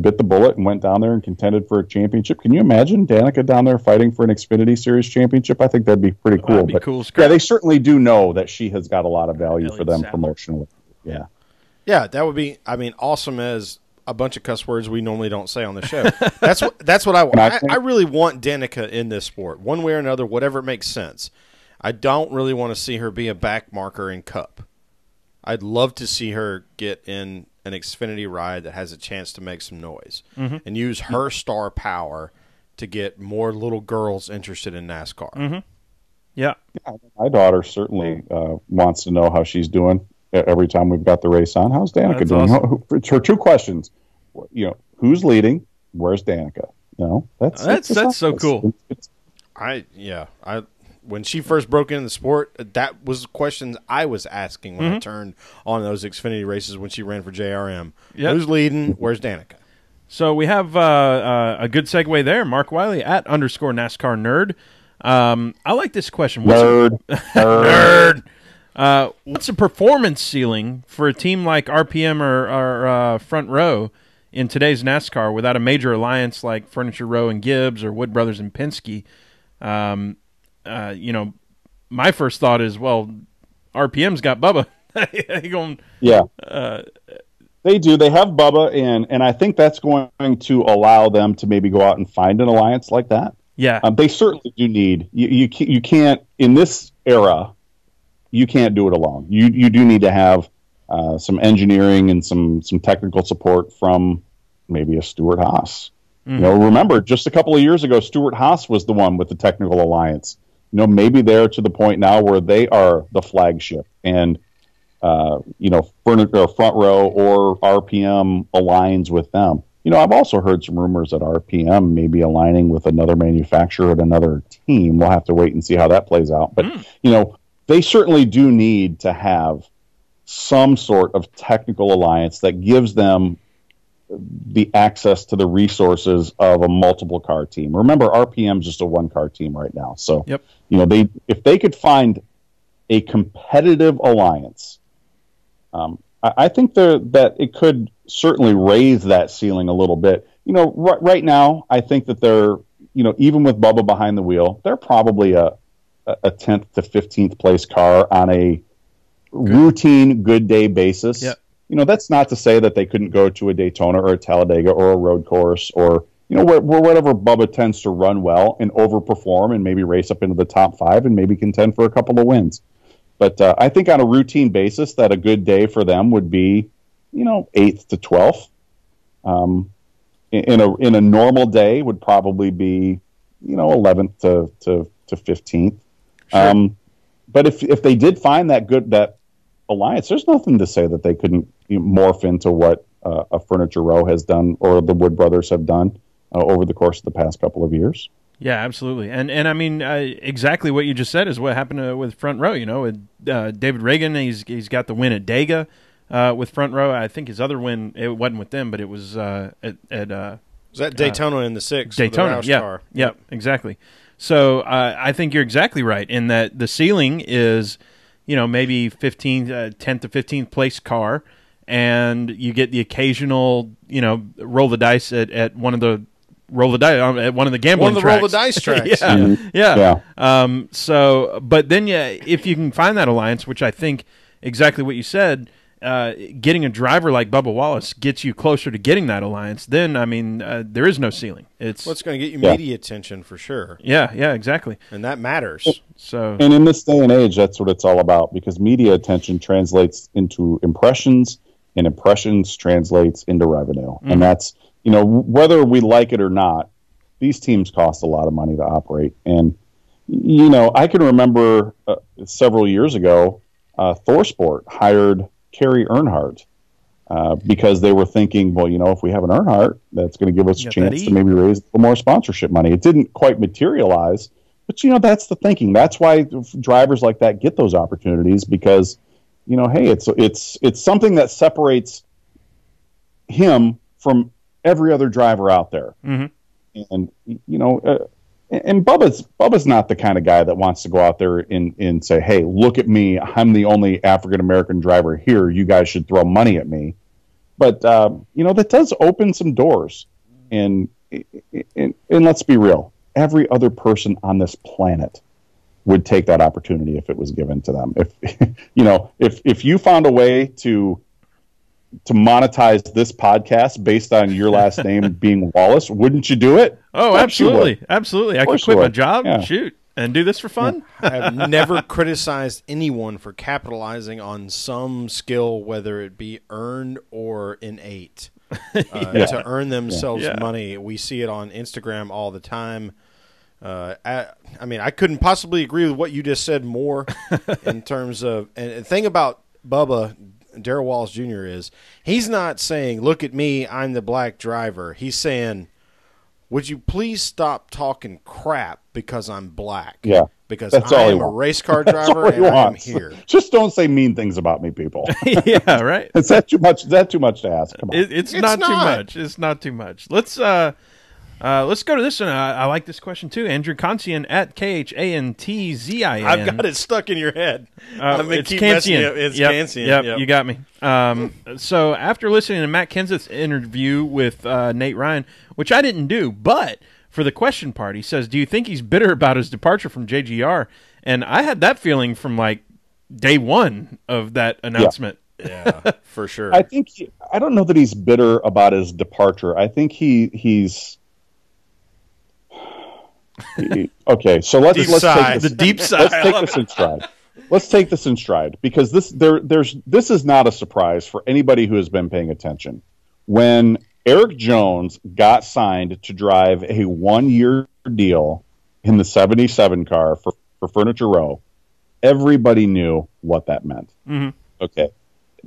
bit the bullet and went down there and contended for a championship. Can you imagine Danica down there fighting for an Xfinity Series championship? I think that'd be pretty cool. That'd be cool. Yeah, they certainly do know that she has got a lot of value for them promotionally. Yeah. Yeah, that would be, awesome as a bunch of cuss words we normally don't say on the show. That's what I want. I really want Danica in this sport, one way or another, whatever it makes sense. I don't really want to see her be a back marker in Cup. I'd love to see her get in an Xfinity ride that has a chance to make some noise and use her star power to get more little girls interested in NASCAR. Mm-hmm. Yeah. My daughter certainly wants to know how she's doing every time we've got the race on. How's Danica doing? Awesome. Her two questions. Who's leading? Where's Danica? That's so cool. When she first broke into the sport, that was questions I was asking when I turned on those Xfinity races when she ran for JRM. Yep. Who's leading? Where's Danica? So we have a good segue there. Mark Wiley at _NASCAR Nerd. I like this question. Nerd. What's a performance ceiling for a team like RPM or Front Row in today's NASCAR without a major alliance like Furniture Row and Gibbs or Wood Brothers and Penske? My first thought is, well, RPM's got Bubba. They do. They have Bubba, and I think that's going to allow them to maybe go out and find an alliance like that. Yeah, they certainly do need. You can't in this era. You can't do it alone. You do need to have some engineering and some technical support from maybe a Stewart-Haas. Remember, just a couple of years ago, Stewart-Haas was the one with the technical alliance. Maybe they're to the point now where they are the flagship, and Front Row or RPM aligns with them. I've also heard some rumors that RPM may be aligning with another manufacturer at another team. We'll have to wait and see how that plays out. But they certainly do need to have some sort of technical alliance that gives them the access to the resources of a multiple car team. Remember, RPM's just a one car team right now. So, if they could find a competitive alliance, I think that it could certainly raise that ceiling a little bit. Right now, I think that they're, even with Bubba behind the wheel, they're probably a 10th to 15th place car on a routine good day basis. Yep. That's not to say that they couldn't go to a Daytona or a Talladega or a road course or, whatever Bubba tends to run well and overperform and maybe race up into the top 5 and maybe contend for a couple of wins. But I think on a routine basis that a good day for them would be, 8th to 12th. In a normal day would probably be, 11th to 15th. Sure. but if they did find that alliance, there's nothing to say that they couldn't morph into what a Furniture Row has done or the Wood Brothers have done over the course of the past couple of years. Yeah, absolutely. And I mean, exactly what you just said is what happened with Front Row. With David Reagan, he's got the win at Dega with Front Row. I think his other win, it wasn't with them, but it was at was that Daytona in the 6? Daytona, car. Yeah, exactly. So I think you're exactly right in that the ceiling is, maybe 10th to 15th place car, and you get the occasional, roll the dice at one of the at one of the gambling tracks. Roll the dice tracks. Yeah. So, but then, if you can find that alliance, which I think exactly what you said, getting a driver like Bubba Wallace gets you closer to getting that alliance. Then, I mean, there is no ceiling. It's what's going to get you media attention for sure. Yeah, exactly. And that matters. So, and in this day and age, that's what it's all about, because media attention translates into impressions, and impressions translates into revenue. And that's, whether we like it or not, these teams cost a lot of money to operate. And, I can remember several years ago, ThorSport hired Kerry Earnhardt because they were thinking, well, if we have an Earnhardt, that's going to give us a chance to maybe raise a little more sponsorship money. It didn't quite materialize, but, that's the thinking. That's why drivers like that get those opportunities, because, hey, it's something that separates him from every other driver out there. Mm-hmm. And, and Bubba's not the kind of guy that wants to go out there and say, hey, look at me, I'm the only African-American driver here, you guys should throw money at me. But, that does open some doors. And let's be real, every other person on this planet would take that opportunity if it was given to them. If you found a way to monetize this podcast based on your last name being Wallace, wouldn't you do it? Oh, absolutely. Absolutely. I could quit my job, shoot, and do this for fun. I have never criticized anyone for capitalizing on some skill, whether it be earned or innate, to earn themselves money. We see it on Instagram all the time. I mean, I couldn't possibly agree with what you just said more in terms of – and the thing about Bubba – Darrell Wallace Jr. is, he's not saying, look at me, I'm the black driver. He's saying, would you please stop talking crap because I'm black? Yeah. Because I am a race car driver and I am here. Just don't say mean things about me, people. Yeah, right. Is that too much? Is that too much to ask? Come on. It's not too much. It's not too much. Let's go to this one. I like this question too. Andrew Kantian at KHANTZIN. I've got it stuck in your head. It's Kantian. It's Kantian. Yep, you got me. So after listening to Matt Kenseth's interview with Nate Ryan, which I didn't do, but for the question part, he says, do you think he's bitter about his departure from JGR? And I had that feeling from like day one of that announcement. Yeah, for sure. I don't know that he's bitter about his departure. I think he's okay, so let's take the deep side. Let's take this in stride. Let's take this in stride, because this is not a surprise for anybody who has been paying attention. When Eric Jones got signed to drive a 1-year deal in the 77 car for Furniture Row, everybody knew what that meant. Mm-hmm. Okay,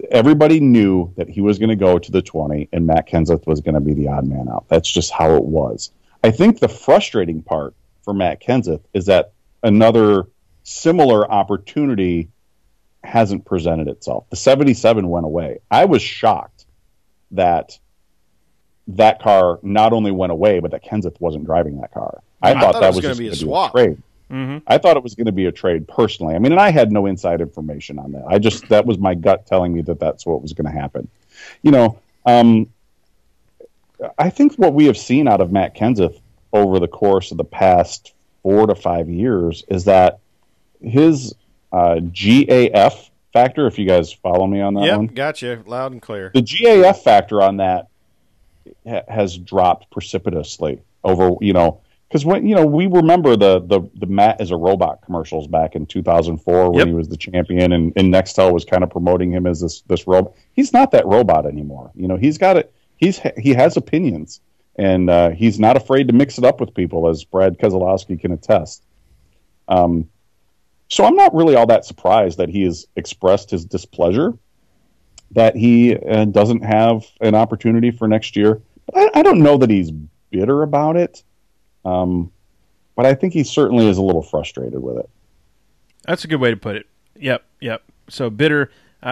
everybody knew that he was going to go to the 20 and Matt Kenseth was going to be the odd man out. That's just how it was. I think the frustrating part for Matt Kenseth is that another similar opportunity hasn't presented itself. The 77 went away. I was shocked that car not only went away, but that Kenseth wasn't driving that car. I thought that was going to be a swap. Trade. Mm-hmm. I thought it was going to be a trade personally. I mean, and I had no inside information on that. That was my gut telling me that that's what was going to happen. I think what we have seen out of Matt Kenseth over the course of the past 4 to 5 years is that his GAF factor, if you guys follow me on that one. Yep, gotcha. Loud and clear. The GAF factor on that has dropped precipitously over, because when, we remember the Matt is a robot commercials back in 2004 when he was the champion and Nextel was kind of promoting him as this robot. He's not that robot anymore. He's got it. He has opinions, and he's not afraid to mix it up with people, as Brad Keselowski can attest. So I'm not really all that surprised that he has expressed his displeasure that he doesn't have an opportunity for next year. I don't know that he's bitter about it, but I think he certainly is a little frustrated with it. That's a good way to put it. Yep. So bitter,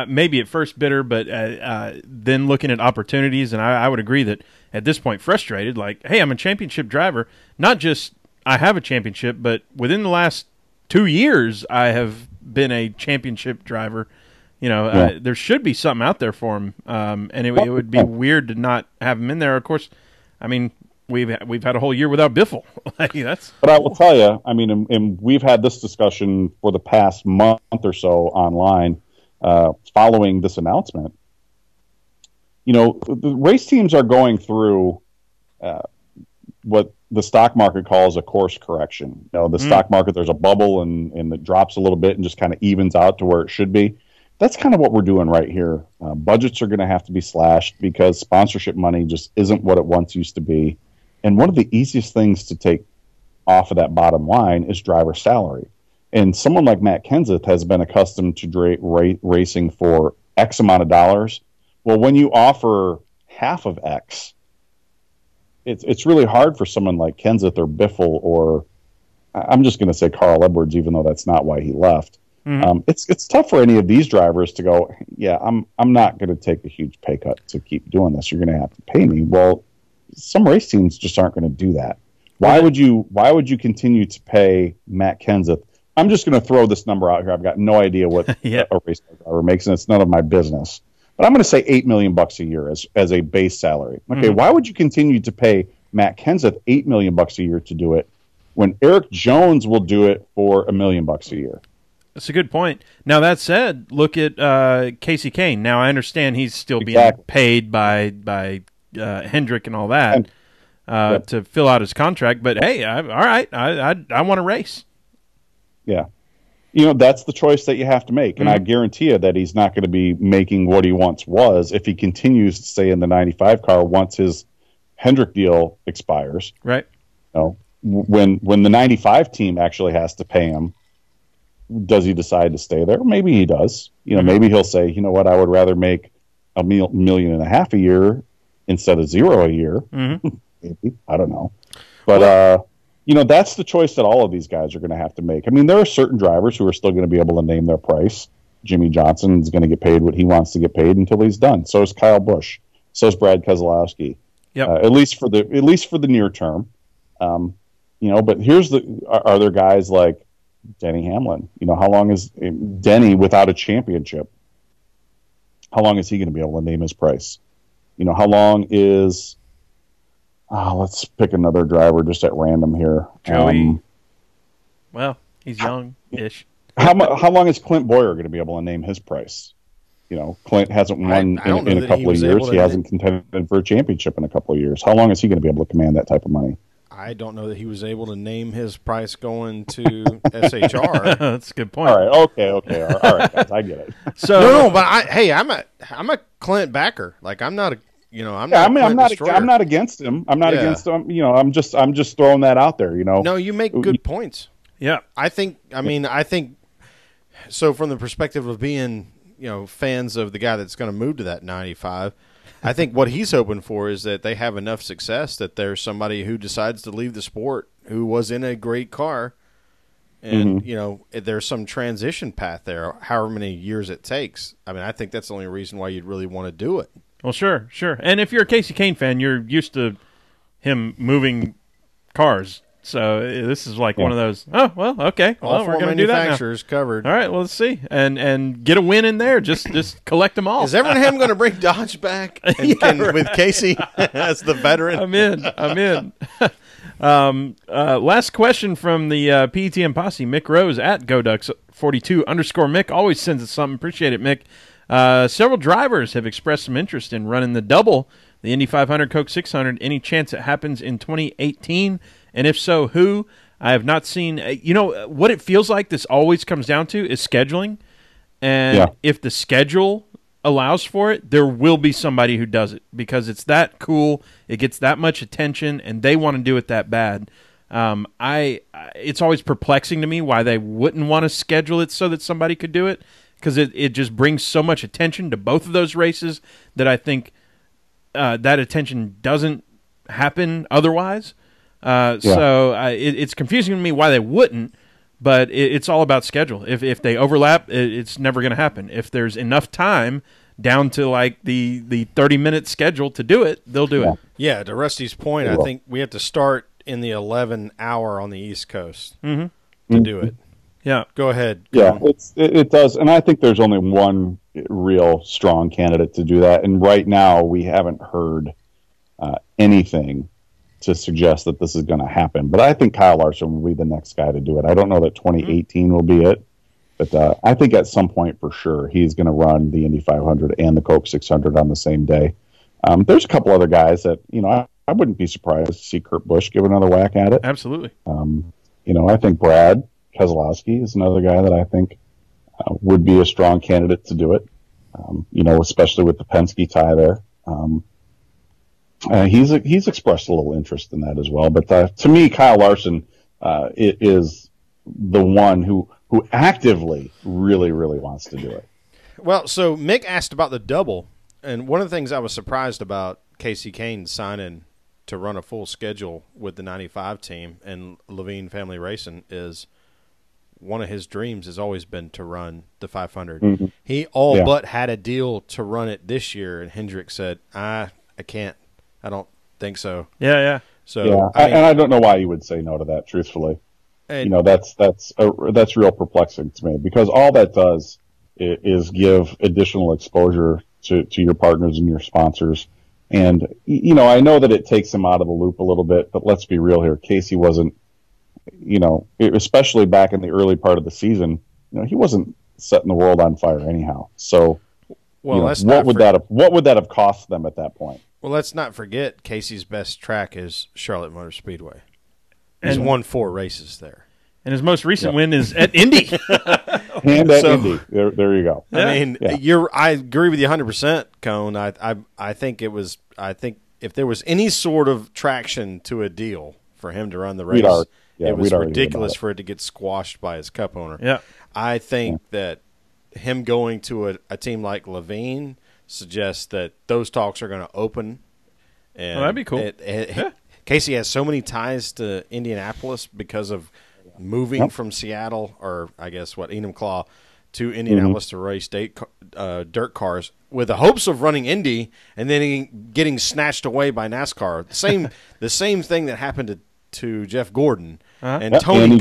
maybe at first bitter, but then looking at opportunities, and I would agree that at this point frustrated, like, hey, I'm a championship driver. Not just I have a championship, but within the last 2 years, I have been a championship driver. There should be something out there for him, and it would be weird to not have him in there. Of course, I mean, we've had a whole year without Biffle. But I will tell you, I mean, and we've had this discussion for the past month or so online following this announcement. The race teams are going through what the stock market calls a course correction. The stock market, there's a bubble and it drops a little bit and just kind of evens out to where it should be. That's kind of what we're doing right here. Budgets are going to have to be slashed because sponsorship money just isn't what it once used to be. And one of the easiest things to take off of that bottom line is driver salary. And someone like Matt Kenseth has been accustomed to racing for X amount of dollars. Well, when you offer half of X, it's really hard for someone like Kenseth or Biffle or I'm just going to say Carl Edwards, even though that's not why he left. Mm-hmm. It's tough for any of these drivers to go, yeah, I'm not going to take a huge pay cut to keep doing this. You're going to have to pay me. Well, some race teams just aren't going to do that. Why would you continue to pay Matt Kenseth? I'm just going to throw this number out here. I've got no idea what a race driver makes, and it's none of my business. But I'm going to say $8 million a year as a base salary. Okay, Why would you continue to pay Matt Kenseth $8 million a year to do it when Eric Jones will do it for $1 million a year? That's a good point. Now, that said, look at Casey Kane. Now, I understand he's still being paid by Hendrick and all that to fill out his contract. But, hey, all right, I want to race. Yeah. That's the choice that you have to make. And I guarantee you that he's not going to be making what he once was if he continues to stay in the 95 car once his Hendrick deal expires. Right. When the 95 team actually has to pay him, does he decide to stay there? Maybe he does. Maybe he'll say, you know what, I would rather make $1.5 million a year instead of $0 a year. Mm-hmm. Maybe. I don't know. But, that's the choice that all of these guys are going to have to make. I mean, there are certain drivers who are still going to be able to name their price. Jimmy Johnson is going to get paid what he wants to get paid until he's done. So is Kyle Busch. So is Brad Keselowski. Yep. At least for the near term. But are there guys like Denny Hamlin? How long is Denny without a championship? How long is he going to be able to name his price? How long is let's pick another driver just at random here. Joey. Well, he's young-ish. How long is Clint Boyer going to be able to name his price? Clint hasn't won in a couple of years. He hasn't contended for a championship in a couple of years. How long is he going to be able to command that type of money? I don't know that he was able to name his price going to SHR. That's a good point. All right, okay. All right, guys, I get it. So no, but I'm a Clint backer. Like I'm not a. I'm not against him. I'm not against him. I'm just throwing that out there. No, you make good points. Yeah, I think so. From the perspective of being, fans of the guy that's going to move to that 95, I think what he's hoping for is that they have enough success that there's somebody who decides to leave the sport who was in a great car, and there's some transition path there, however many years it takes. I mean, I think that's the only reason why you'd really want to do it. Well, sure. And if you're a Casey Kane fan, you're used to him moving cars. So this is like one of those, oh, well, okay. All we're going to do that now. Covered. All right, well, let's see. And get a win in there. Just collect them all. Is Evernham going to bring Dodge back with Casey as the veteran? I'm in. Last question from the PETM Posse, Mick Rose at GoDucks42 _Mick. Always sends us something. Appreciate it, Mick. Several drivers have expressed some interest in running the double, the Indy 500 Coke 600. Any chance it happens in 2018? And if so, who? I have not seen. What it feels like this always comes down to is scheduling. And if the schedule allows for it, there will be somebody who does it because it's that cool. It gets that much attention, and they want to do it that bad. It's always perplexing to me why they wouldn't want to schedule it so that somebody could do it, because it just brings so much attention to both of those races that I think that attention doesn't happen otherwise. So it's confusing to me why they wouldn't, but it's all about schedule. If they overlap, it's never going to happen. If there's enough time down to like the 30-minute schedule to do it, they'll do it. Yeah, to Rusty's point, I think we have to start in the 11 hour on the East Coast to do it. Yeah. Go ahead. Yeah, it does. And I think there's only one real strong candidate to do that. And right now we haven't heard anything to suggest that this is going to happen. But I think Kyle Larson will be the next guy to do it. I don't know that 2018 will be it. But I think at some point for sure he's going to run the Indy 500 and the Coke 600 on the same day. There's a couple other guys that, I wouldn't be surprised to see Kurt Busch give another whack at it. Absolutely. I think Brad Keselowski is another guy that I think would be a strong candidate to do it, especially with the Penske tie there. He's expressed a little interest in that as well. But to me, Kyle Larson is the one who actively really, really wants to do it. Well, so Mick asked about the double, and one of the things I was surprised about Casey Kane signing to run a full schedule with the 95 team and Levine Family Racing is one of his dreams has always been to run the 500. Mm-hmm. He but had a deal to run it this year, and Hendrick said, I can't. I don't think so. Yeah. So I don't know why you would say no to that, truthfully. And, that's real perplexing to me, because all that does is give additional exposure to your partners and your sponsors. And, I know that it takes him out of the loop a little bit, but let's be real here. Casey wasn't, especially back in the early part of the season, he wasn't setting the world on fire anyhow. So, what would that have cost them at that point? Well, let's not forget Casey's best track is Charlotte Motor Speedway. He's won 4 races there. And his most recent win is at Indy. And at Indy. There you go. I agree with you 100%, Cone. I think if there was any sort of traction to a deal for him to run the race, it was ridiculous for it to get squashed by his cup owner. Yeah. I think that him going to a team like Levine suggests that those talks are going to open. And that'd be cool. Casey has so many ties to Indianapolis because of moving from Seattle, or I guess Enumclaw, to Indianapolis to race dirt cars with the hopes of running Indy and then getting snatched away by NASCAR. The same thing that happened to Jeff Gordon and Tony. And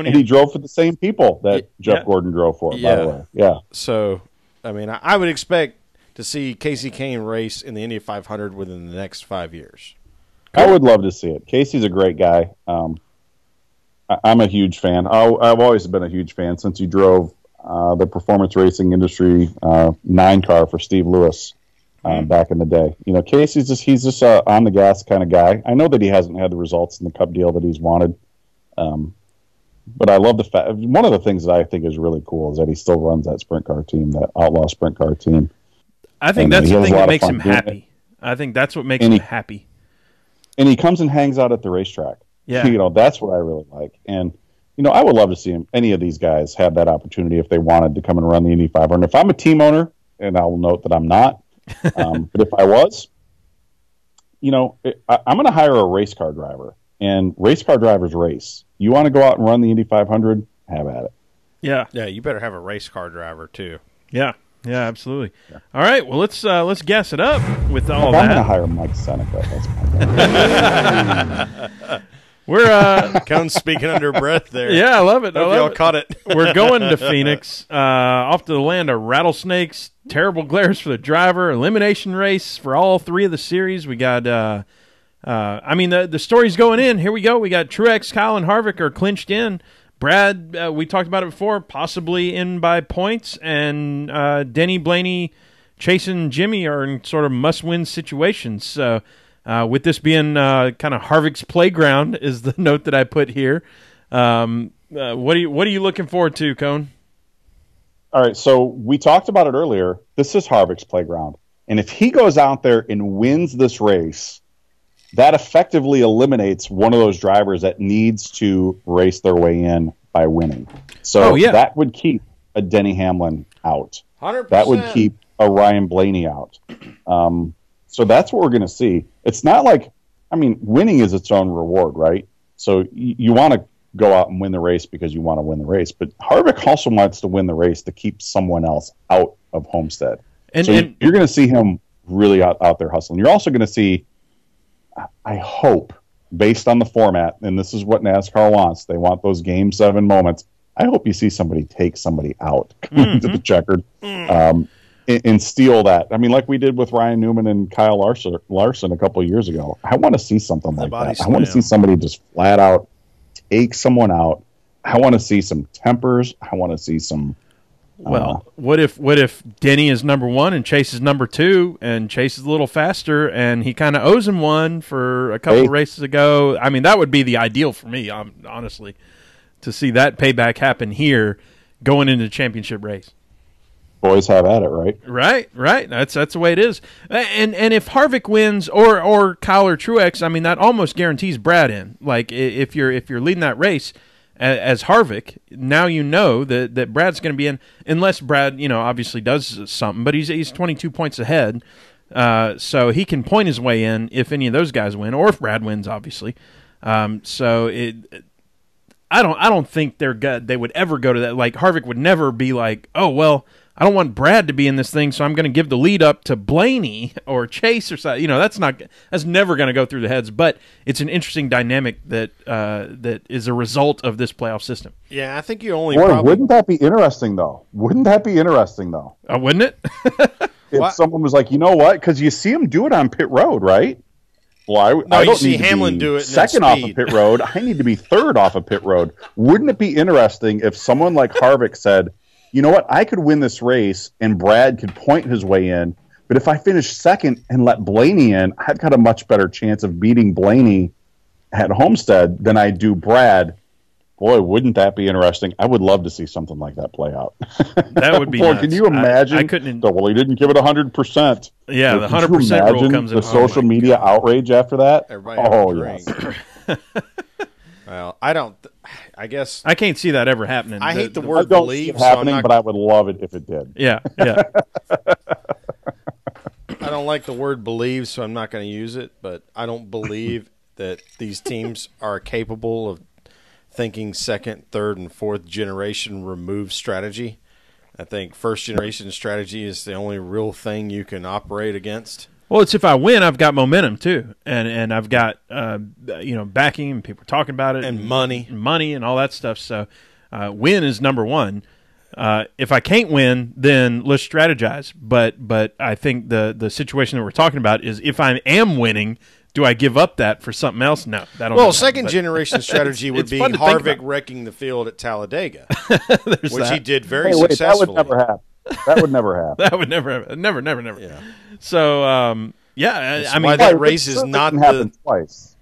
he drove for the same people that Jeff Gordon drove for, by the way. Yeah. So, I would expect to see Casey Kane race in the Indy 500 within the next 5 years. I would love to see it. Casey's a great guy. I'm a huge fan. I've always been a huge fan since he drove the performance racing industry 9 car for Steve Lewis back in the day. Casey's he's on the gas kind of guy. I know that he hasn't had the results in the Cup deal that he's wanted, but I love the fact. One of the things that I think is really cool is that he still runs that sprint car team, that outlaw sprint car team. I think that's the thing that makes him happy. I think that's what makes him happy. And he comes and hangs out at the racetrack. Yeah. That's what I really like. And, I would love to see any of these guys have that opportunity if they wanted to come and run the Indy 500. If I'm a team owner, and I'll note that I'm not, but if I was, I'm going to hire a race car driver. And race car drivers race. You want to go out and run the Indy 500? Have at it. Yeah. Yeah, you better have a race car driver, too. Yeah. Yeah, absolutely. Yeah. All right, well, let's gas it up with all that. I'm going to hire Mike Seneca. That's my We're Cone's speaking under breath there. Yeah, I love it. Hope y'all caught it. We're going to Phoenix, off to the land of rattlesnakes, terrible glares for the driver, elimination race for all 3 of the series. We got, the story's going in. Here we go. We got Truex, Kyle, and Harvick are clinched in. Brad, we talked about it before, possibly in by points, and Denny, Blaney, Chase, and Jimmy are in sort of must-win situations. So with this being kind of Harvick's playground is the note that I put here. What are you looking forward to, Cone? All right, so we talked about it earlier. This is Harvick's playground. And if he goes out there and wins this race, that effectively eliminates one of those drivers that needs to race their way in by winning. So that would keep a Denny Hamlin out. 100%. That would keep a Ryan Blaney out. So that's what we're going to see. It's not like, I mean, winning is its own reward, right? So you want to go out and win the race because you want to win the race. But Harvick also wants to win the race to keep someone else out of Homestead. So you're going to see him really out there hustling. You're also going to see, I hope, based on the format, and this is what NASCAR wants, they want those Game 7 moments. I hope you see somebody take somebody out to the checkered and steal that. I mean, like we did with Ryan Newman and Kyle Larson a couple of years ago. I want to see something like that. I want to see somebody just flat out take someone out. I want to see some tempers. I want to see some... Well, what if Denny is number 1 and Chase is number 2, and Chase is a little faster, and he kind of owes him one for a couple of races ago? I mean, that would be the ideal for me, honestly, to see that payback happen here going into the championship race. Boys have at it, right? Right. That's the way it is. And if Harvick wins or Kyle or Truex, I mean, that almost guarantees Brad in. Like if you're leading that race as Harvick, now you know that Brad's going to be in, unless Brad, obviously does something, but he's 22 points ahead. So he can point his way in if any of those guys win, or if Brad wins, obviously. I don't think they would ever go to that. Like Harvick would never be like, oh well, I don't want Brad to be in this thing, so I'm going to give the lead up to Blaney or Chase or something. That's never going to go through the heads. But it's an interesting dynamic that is a result of this playoff system. Yeah, I think you only. Wouldn't that be interesting though? Wouldn't it? If someone was like, you know what? Because you see him do it on pit road, right? Well, I don't need Hamlin to be do it second off of pit road. I need to be third off of pit road. Wouldn't it be interesting if someone like Harvick said, you know what, I could win this race and Brad could point his way in, but if I finish second and let Blaney in, I've got a much better chance of beating Blaney at Homestead than I do Brad. Boy, wouldn't that be interesting? I would love to see something like that play out. That would be nuts. Can you imagine? I couldn't. Well, he didn't give it 100%. Yeah, the 100% rule comes in. The social media outrage after that? Yes. Well, I guess I can't see that ever happening. I hate the word believe. believe, It's happening, but I would love it if it did. Yeah. I don't like the word believe, so I'm not going to use it. But I don't believe that these teams are capable of thinking second, third, and fourth generation remove strategy. I think first generation strategy is the only real thing you can operate against. Well, it's if I win, I've got momentum too, and I've got backing, and people are talking about it, and money, and all that stuff. So, win is number one. If I can't win, then let's strategize. But I think the situation that we're talking about is if I am winning, do I give up that for something else? No. Well, second generation strategy would be Harvick wrecking the field at Talladega, which he did very successfully. That would never happen. That would never happen. That would never happen. Never. Yeah. So, I mean, why that race is not happened twice.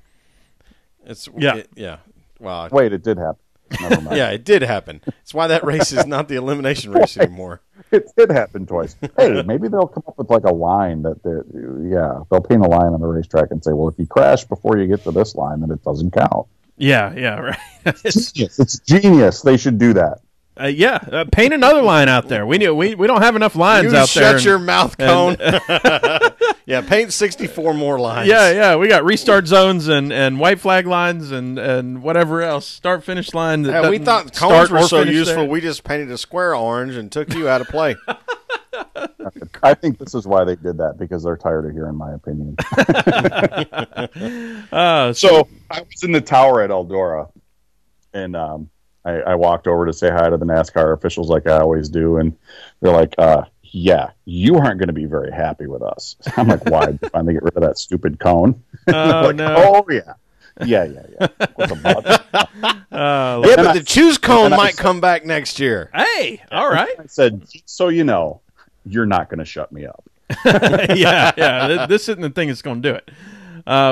Yeah. Well, wait, it did happen. Never mind. Yeah, it did happen. It's why that race is not the elimination race anymore. It did happen twice. Hey, maybe they'll come up with like a line they'll paint a line on the racetrack and say, well, if you crash before you get to this line, then it doesn't count. Yeah, right. It's genius. They should do that. Paint another line out there. We don't have enough lines out there. Shut your mouth, Cone. Yeah, paint 64 more lines. Yeah. We got restart zones and white flag lines and whatever else. Start finish line. Yeah, we thought cones were so useful. There. We just painted a square orange and took you out of play. I think this is why they did that, because they're tired of hearing my opinion. So I was in the tower at Eldora, and I walked over to say hi to the NASCAR officials like I always do, and they're like, yeah, you aren't going to be very happy with us. I'm like, why? Did you finally get rid of that stupid cone? Oh, like, no. Oh, yeah. Yeah. What's about but the choose cone might come back next year. Hey, all right. I said, so you know, you're not going to shut me up. Yeah. This isn't the thing that's going to do it.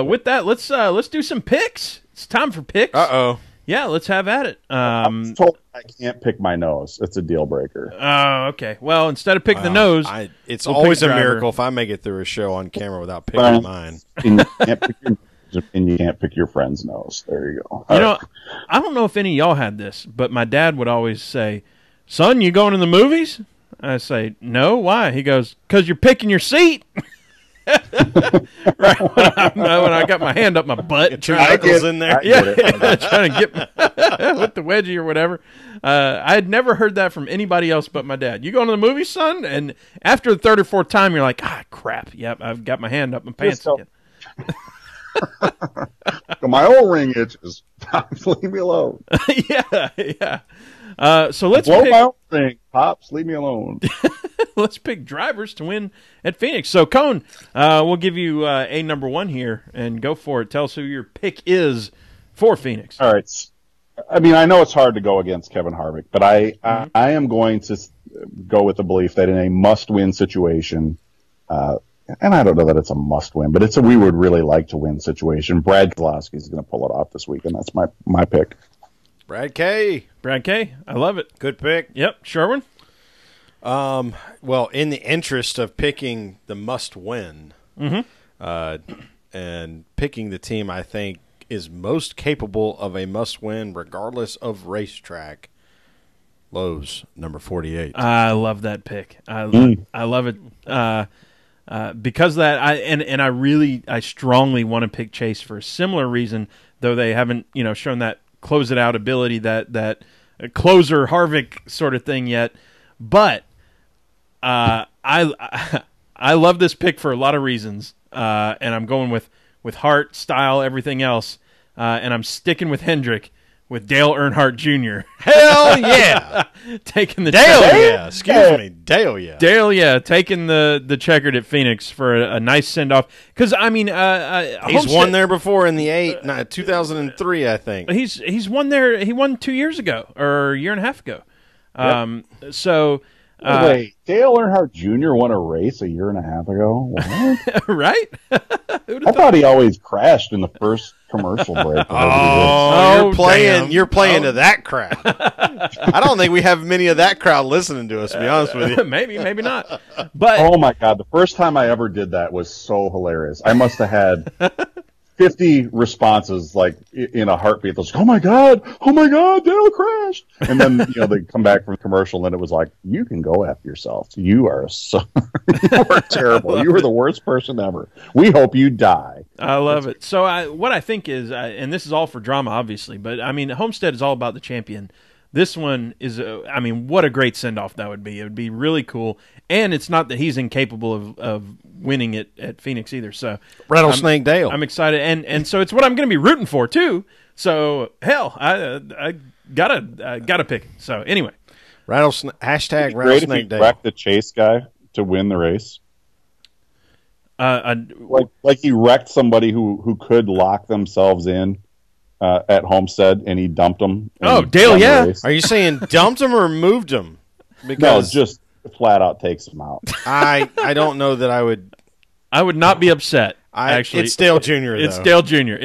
With that, let's do some picks. It's time for picks. Uh-oh. Yeah, let's have at it. I was told I can't pick my nose. It's a deal breaker. Oh, okay. Well, instead of picking the nose, it's always a miracle if I make it through a show on camera without picking mine. You can't pick your nose. and you can't pick your friend's nose. There you go. You know, I don't know if any of y'all had this, but my dad would always say, "Son, you going to the movies?" I say, "No, why?" He goes, "'Cause you're picking your seat." Right when I got my hand up my butt, Two knuckles in there. trying to get with the wedgie or whatever. I had never heard that from anybody else but my dad. "You going to the movies, son?" And after the third or fourth time, you're like, "Ah, crap! Yep, I've got my hand up my pants again." My old ring itches. Leave me alone. Yeah. So let's blow pick, my own ring. Pops, leave me alone. let's pick drivers to win at Phoenix. So Cone, we'll give you a number one here and go for it. Tell us who your pick is for Phoenix. All right. I mean, I know it's hard to go against Kevin Harvick, but I am going to go with the belief that in a must-win situation, and I don't know that it's a must-win, but it's a we would really like to win situation. Brad Keselowski is going to pull it off this week, and that's my pick. Brad K. I love it. Good pick. Yep, Sherwin. Well, in the interest of picking the must-win, and picking the team I think is most capable of a must-win regardless of racetrack, Lowe's, number 48. I love that pick. I love it because that I strongly want to pick Chase for a similar reason, though they haven't shown that close it out ability that closer Harvick sort of thing yet. But I love this pick for a lot of reasons, and I'm going with heart, style, everything else, and I'm sticking with Hendrick. With Dale Earnhardt Jr. Hell yeah! Taking the Dale, checkered. yeah. Excuse me, Dale, yeah. Dale, yeah, taking the checkered at Phoenix for a nice send off. Because I mean, he's won there before in the 2003, I think. He's won there. He won 2 years ago or a year and a half ago. So. Wait, Dale Earnhardt Jr. won a race a year and a half ago? What? Right? I thought he always crashed in the first commercial break. You're playing to that crowd. I don't think we have many of that crowd listening to us, to be honest with you. Maybe not. But oh my God, the first time I ever did that was so hilarious. I must have had 50 responses like in a heartbeat. Those, oh my God, Dale crashed. And then, they come back from commercial and it was like, you can go F yourself. You are you are terrible. You are the worst person ever. We hope you die. I love it. So what I think is, and this is all for drama, obviously, but I mean, Homestead is all about the champion. This one is, what a great send-off that would be. It would be really cool. And it's not that he's incapable of winning it at Phoenix either. So Rattlesnake Dale. I'm excited. And so it's what I'm going to be rooting for, too. So, hell, I gotta pick. So, anyway. Hashtag Rattlesnake Dale. Wreck the Chase guy to win the race. Like he wrecked somebody who could lock themselves in. At Homestead, and he dumped them. Oh, Dale, yeah. Are you saying dumped him or moved him? Because no, just flat out takes him out. I don't know that I would. I would not be upset. Actually, it's Dale Jr. though. It's Dale Jr.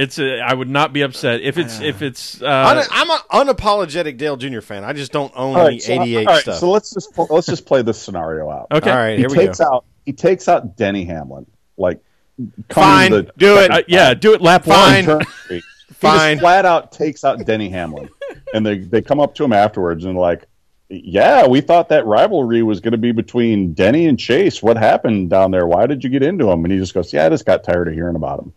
I would not be upset if it's. I'm an unapologetic Dale Jr. fan. I just don't own any 88 stuff. So let's just play this scenario out. Okay. All right. Here we go. He takes out Denny Hamlin. Like, fine. Do it. Do it. Lap fine. one. He just flat out takes out Denny Hamlin. And they come up to him afterwards and like, yeah, we thought that rivalry was going to be between Denny and Chase. What happened down there? Why did you get into him? And he just goes, yeah, I just got tired of hearing about him.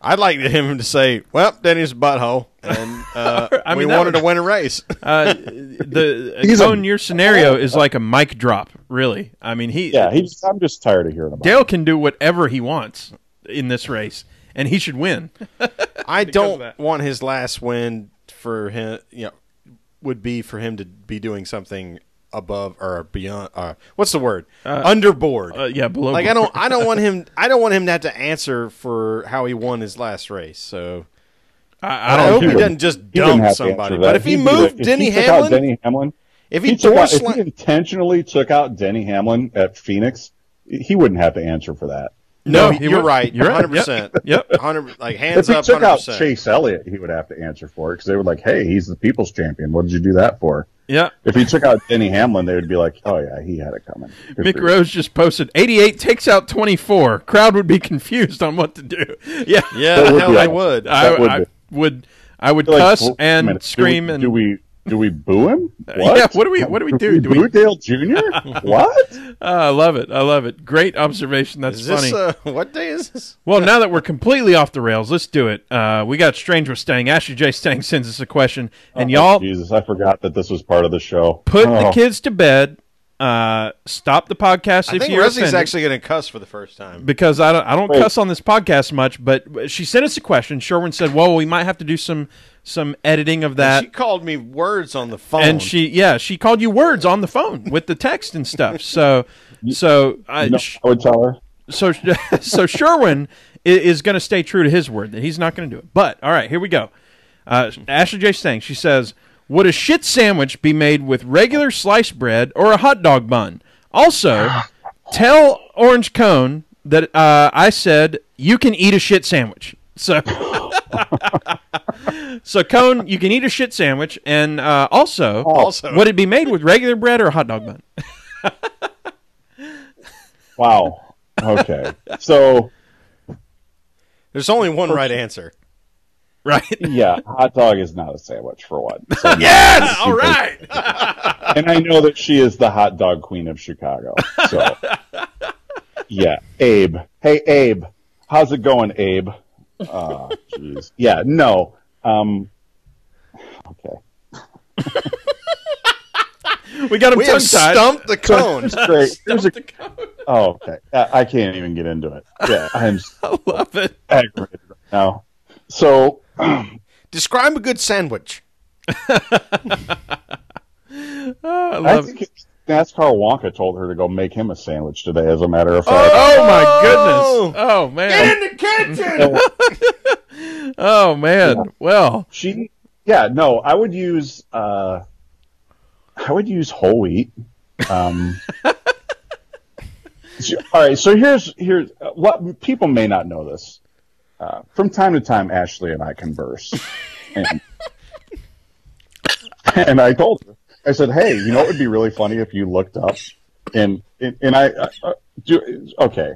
I'd like him to say, well, Denny's a butthole, and we wanted to win a race. Your scenario is like a mic drop, really. I mean, I'm just tired of hearing about Dale him. can do whatever he wants in this race. And he should win. I don't want his last win for him. Would be for him to be doing something above or beyond. What's the word? Underboard. Below. Like board. I don't want him. I don't want him to have to answer for how he won his last race. So I hope he doesn't just dump somebody. But if he moved Denny Hamlin, if he intentionally took out Denny Hamlin at Phoenix, he wouldn't have to answer for that. No, you're right. You're 100%. Yep. 100. Like hands up. If he took 100%. out Chase Elliott, he would have to answer for it because they were like, "Hey, he's the people's champion. What did you do that for?" Yeah. If he took out Denny Hamlin, they would be like, "Oh yeah, he had it coming." Good Mick for you. Rose just posted 88 takes out 24. Crowd would be confused on what to do. Yeah. Yeah, That would hell be they awesome. would. I would Like, cuss wait a and minute, scream do we boo him? What? Yeah, what do we do? Do we boo Dale Jr.? What? I love it. Great observation. That's Is funny. this, what day is this? Well, now that we're completely off the rails, let's do it. We got Strange with Stang. Ashley J. Stang sends us a question, and y'all Jesus, I forgot that this was part of the show. put the Oh. kids to bed. Stop the podcast I if think you're Rusty's offended. actually going to cuss for the first time. Because I don't Wait. cuss on this podcast much, but she sent us a question. Sherwin said, "Well, we might have to do some editing of that." She called me words on the phone. And she called you words on the phone with the text and stuff. So I would tell her. so Sherwin is going to stay true to his word that he's not going to do it. But all right, here we go. Ashley J. Stang, she says, "Would a shit sandwich be made with regular sliced bread or a hot dog bun? Also, tell Orange Cone that I said you can eat a shit sandwich." So, so Cone, you can eat a shit sandwich, and also, would it be made with regular bread or a hot dog bun? Wow. Okay. So There's only one right answer. Right? yeah, hot dog is not a sandwich for one. So Yes! All right! And I know that she is the hot dog queen of Chicago. So yeah, Abe. Hey Abe, how's it going, Abe? Oh, jeez. Yeah, no. Okay. We got him We have tongue-tied. stumped the cone. It's great. There's a, Stumped the cone. oh, okay. I can't even get into it. Yeah, I'm I love it. aggravated right now. So Describe a good sandwich. Oh, I I love think it. NASCAR Wonka told her to go make him a sandwich today, as a matter of fact. Oh, my goodness. Oh, man. the kitchen! Oh, man. Well, I would use whole wheat. All right, so here's what people may not know this. From time to time, Ashley and I converse, and I told her, I said, "Hey, you know, it would be really funny if you looked up and okay."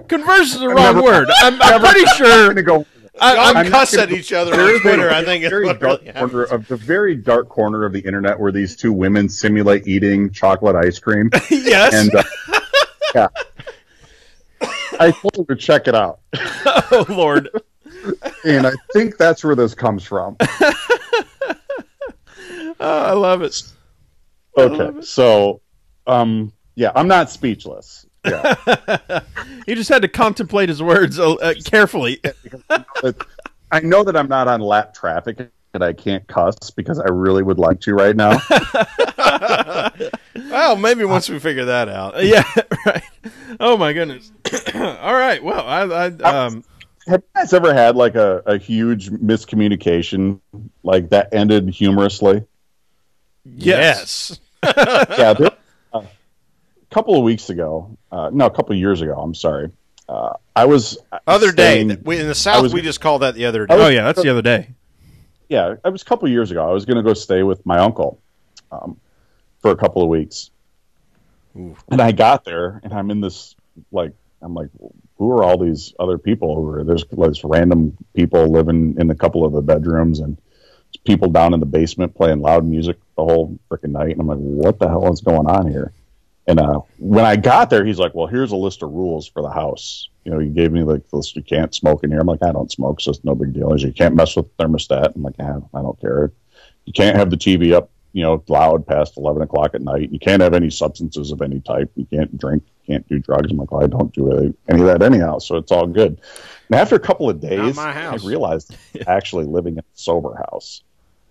converse is the wrong word. I'm pretty I'm sure. gonna go. Y'all I'm cuss not at gonna- each other There on is Twitter. a I think it's very what dark really corner happens. of the very dark corner of the internet where these two women simulate eating chocolate ice cream. Yes. And yeah, I told her to check it out, Oh, Lord. and I think that's where this comes from. Oh, I love it. Okay, so yeah, I'm not speechless. Yeah, He just had to contemplate his words carefully. but I know that I'm not on lap traffic and I can't cuss because I really would like to right now. Well, maybe once we figure that out. Yeah, right. Oh, my goodness. All right. Well, Have you guys ever had like a huge miscommunication like that ended humorously? yes. Yeah, a couple of weeks ago, a couple of years ago, I'm sorry. I was Other day. staying- In the South, was- we just call that the other day. Oh, yeah. That's the other day. Yeah, it was a couple of years ago. I was going to go stay with my uncle for a couple of weeks. And I got there, and I'm in this, I'm like, who are all these other people who are, there's random people living in a couple of the bedrooms, and people down in the basement playing loud music the whole freaking night. And I'm like, what the hell is going on here? And when I got there, he's like, well, here's a list of rules for the house. You know, he gave me like the list, you can't smoke in here. I'm like, I don't smoke, so it's no big deal. He's like, you can't mess with the thermostat. I'm like, I don't care. You can't have the TV up, loud past 11 o'clock at night. You can't have any substances of any type. You can't drink, you can't do drugs. I'm like, well, I don't do any of that anyhow, so it's all good. And after a couple of days, my house. I realized I'm actually living in a sober house.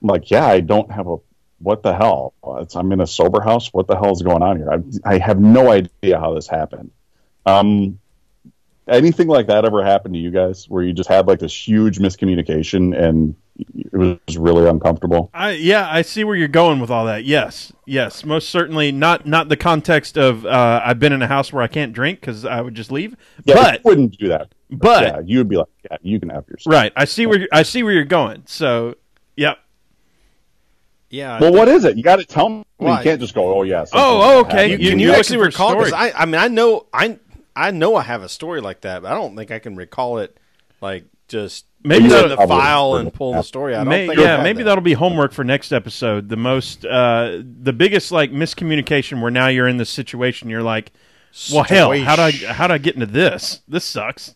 I'm like, yeah, I don't have what the hell? I'm in a sober house. What the hell is going on here? I have no idea how this happened. Anything like that ever happened to you guys where you just had like this huge miscommunication and it was really uncomfortable? I see where you're going with all that. Yes, most certainly not the context of I've been in a house where I can't drink because I would just leave. Yeah, But you wouldn't do that. but Yeah, you would be like, yeah, you can have yourself. right, I see where you're going. So, yep. Yeah. Well, what is it? You got to tell me. Well, You can't just go, oh, yes. Okay. Can you you're actually looking for recall? Because stories. I know I have a story like that, but I don't think I can recall it. Like just Maybe use that'll- the file and pull the story out. I don't think I have maybe that. that'll be homework for next episode. The biggest like miscommunication where now you're in this situation. You're like, well, hell, how do I get into this? This sucks.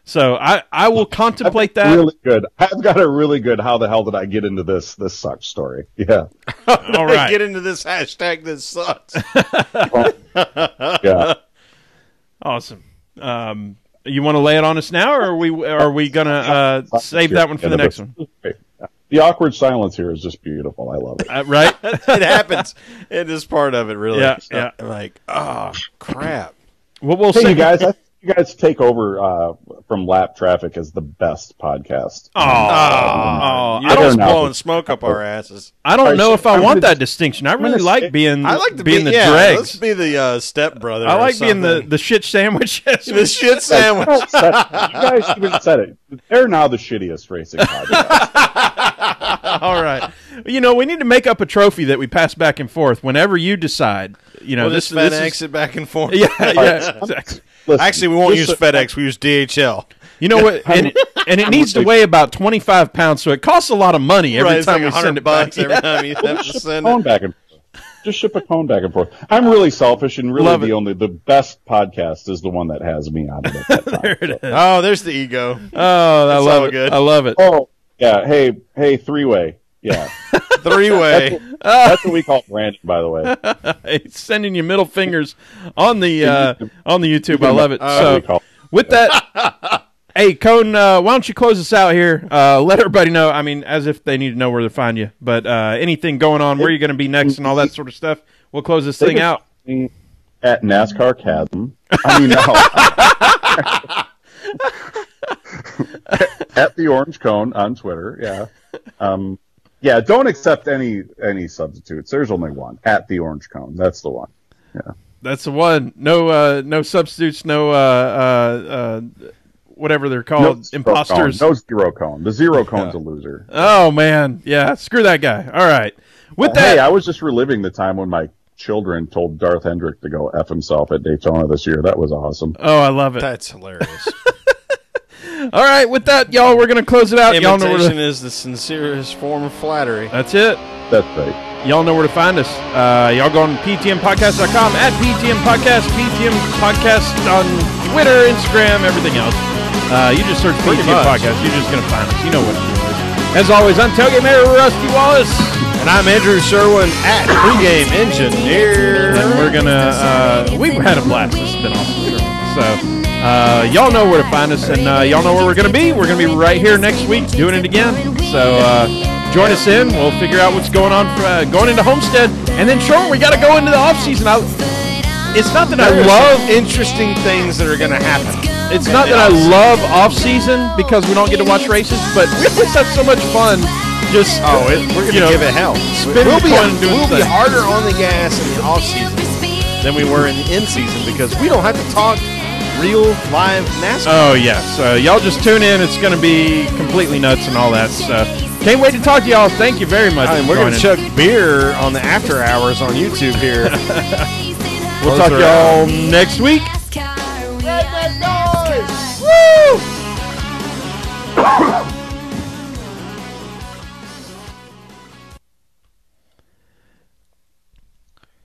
So I will contemplate that. Really good. I've got a really good. How the hell did I get into this? This sucks story. Yeah. All right. Get into this hashtag. This sucks. Yeah. Awesome. You want to lay it on us now, or are we gonna save that one for the next one? The awkward silence here is just beautiful. I love it. Right? It happens. It is part of it, really. Yeah, yeah. Like, oh crap. Well, we'll Hey, say you guys. I think you guys take over from Lap Traffic as the best podcast. Oh, You're I just don't know. blowing smoke up our asses. I don't know if I I'm want gonna- that distinction. I really gonna like say- being I like to being be the Let's dregs. be the stepbrother. I or like being something. the shit sandwich. the shit sandwich. You guys even said it. They're now the shittiest racing podcast. All right. You know, we need to make up a trophy that we pass back and forth whenever you decide. You know, We'll this just FedEx is it back and forth. yeah, yeah. Exactly. Listen, Actually, we won't just use so- FedEx. We use DHL. You know what? And it needs to weigh about 25 pounds, so it costs a lot of money every Right, it's time like we send it back. $100 every time you have to Ship a send cone it. back and forth. Just ship a cone back and forth. I'm really selfish, and really Love it. the best podcast is the one that has me on it at that time. There it is. Oh, there's the ego. Oh, I It's love all it. good. I love it. Oh, yeah. Hey, three-way. Yeah. Three-way. That's what we call branding, by the way. It's sending you middle fingers on the YouTube. I love it. That's what we So call- with that, hey Cone, why don't you close us out here? Let everybody know. I mean, as if they need to know where to find you. But anything going on, where you're going to be next, and all that sort of stuff. We'll close this thing out. At NASCAR Chasm. I mean, no. At the Orange Cone on Twitter. Yeah. Yeah. Don't accept any substitutes. There's only one. At the Orange Cone. That's the one. Yeah. That's the one. No substitutes. No whatever they're called, zero imposters. Cone. No zero cone. The zero cone's a loser. Oh man, yeah. Screw that guy. All right. With that, Hey, I was just reliving the time when my children told Darth Hendrick to go F himself at Daytona this year. That was awesome. oh, I love it. That's hilarious. All right. With that, y'all, we're gonna close it out. Y'all know where Imitation to, is the sincerest form of flattery. that's it. That's right. Y'all know where to find us. Y'all go on ptmpodcast.com, at PTM Podcast, PTM Podcast on Twitter, Instagram, everything else. You just search Pretty PTM much. Podcast. You're just going to find us. You know what it is. As always, I'm Tailgate Mayor Rusty Wallace. And I'm Andrew Sherwin at Pregame Engineer. And we're going to, we've had a blast. This has been awesome. So, y'all know where to find us, and y'all know where we're going to be. We're going to be right here next week doing it again. So, join us in. We'll figure out what's going on for, going into Homestead. And then, sure, we got to go into the off-season. It's not that I There's love some interesting things that are going to happen. It's not that I love off-season because we don't get to watch races, but we always have so much fun just We're going to give it hell. spinning We'll the coin and doing be things. harder on the gas in the off season than we were in the in season because we don't have to talk real live NASCAR. Oh, yeah. So y'all just tune in. It's going to be completely nuts and all that. So can't wait to talk to y'all. Thank you very much. And for we're going to joining. chug beer on the after hours on YouTube here. We'll talk to y'all next week.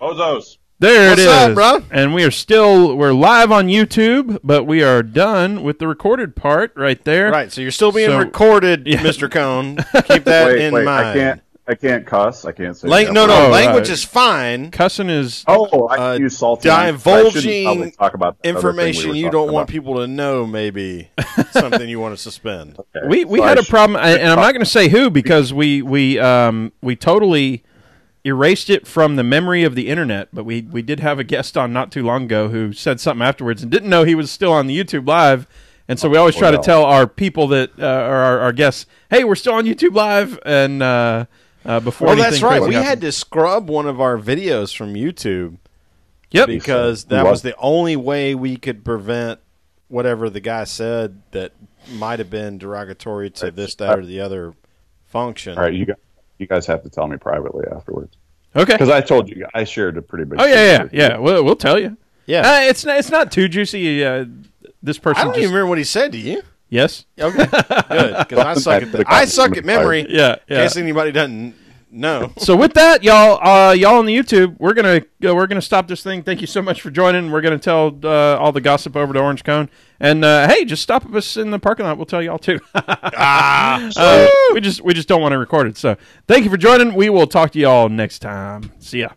Ozos. There What's it is. up, bro? And we're live on YouTube, but we are done with the recorded part right there. Right, so you're still being So- recorded, Yeah. Mr. Cone. Keep that in Wait, mind. I can't cuss. I can't say No, that. no, Oh, language right. is fine. Cussing is Oh, I use salty. I shouldn't divulging probably talk about that other thing Information we you were don't talking want about. people to know, maybe something you want to suspend. Okay. we So had I a problem, and I'm not going to say who because we totally erased it from the memory of the internet. But we did have a guest on not too long ago who said something afterwards and didn't know he was still on the YouTube Live. And so we always try to tell our people that are our guests, hey, we're still on YouTube Live, and before Well, anything that's right. crazy We happens. had to scrub one of our videos from YouTube Yep. because that was the only way we could prevent whatever the guy said that might have been derogatory to this, that, or the other function. All right, you You guys have to tell me privately afterwards. Okay. Because I told you, I shared a pretty big. Oh yeah. We'll tell you. Yeah. It's not too juicy. This person. I don't even remember what he said to you. Yes. Okay. Good. Because I suck at memory. Yeah. In case anybody doesn't know. So with that, y'all on the YouTube, we're gonna stop this thing. Thank you so much for joining. We're gonna tell all the gossip over to Orange Cone, and hey, just stop us in the parking lot. We'll tell y'all too. We just don't want to record it. So thank you for joining. We will talk to y'all next time. See ya.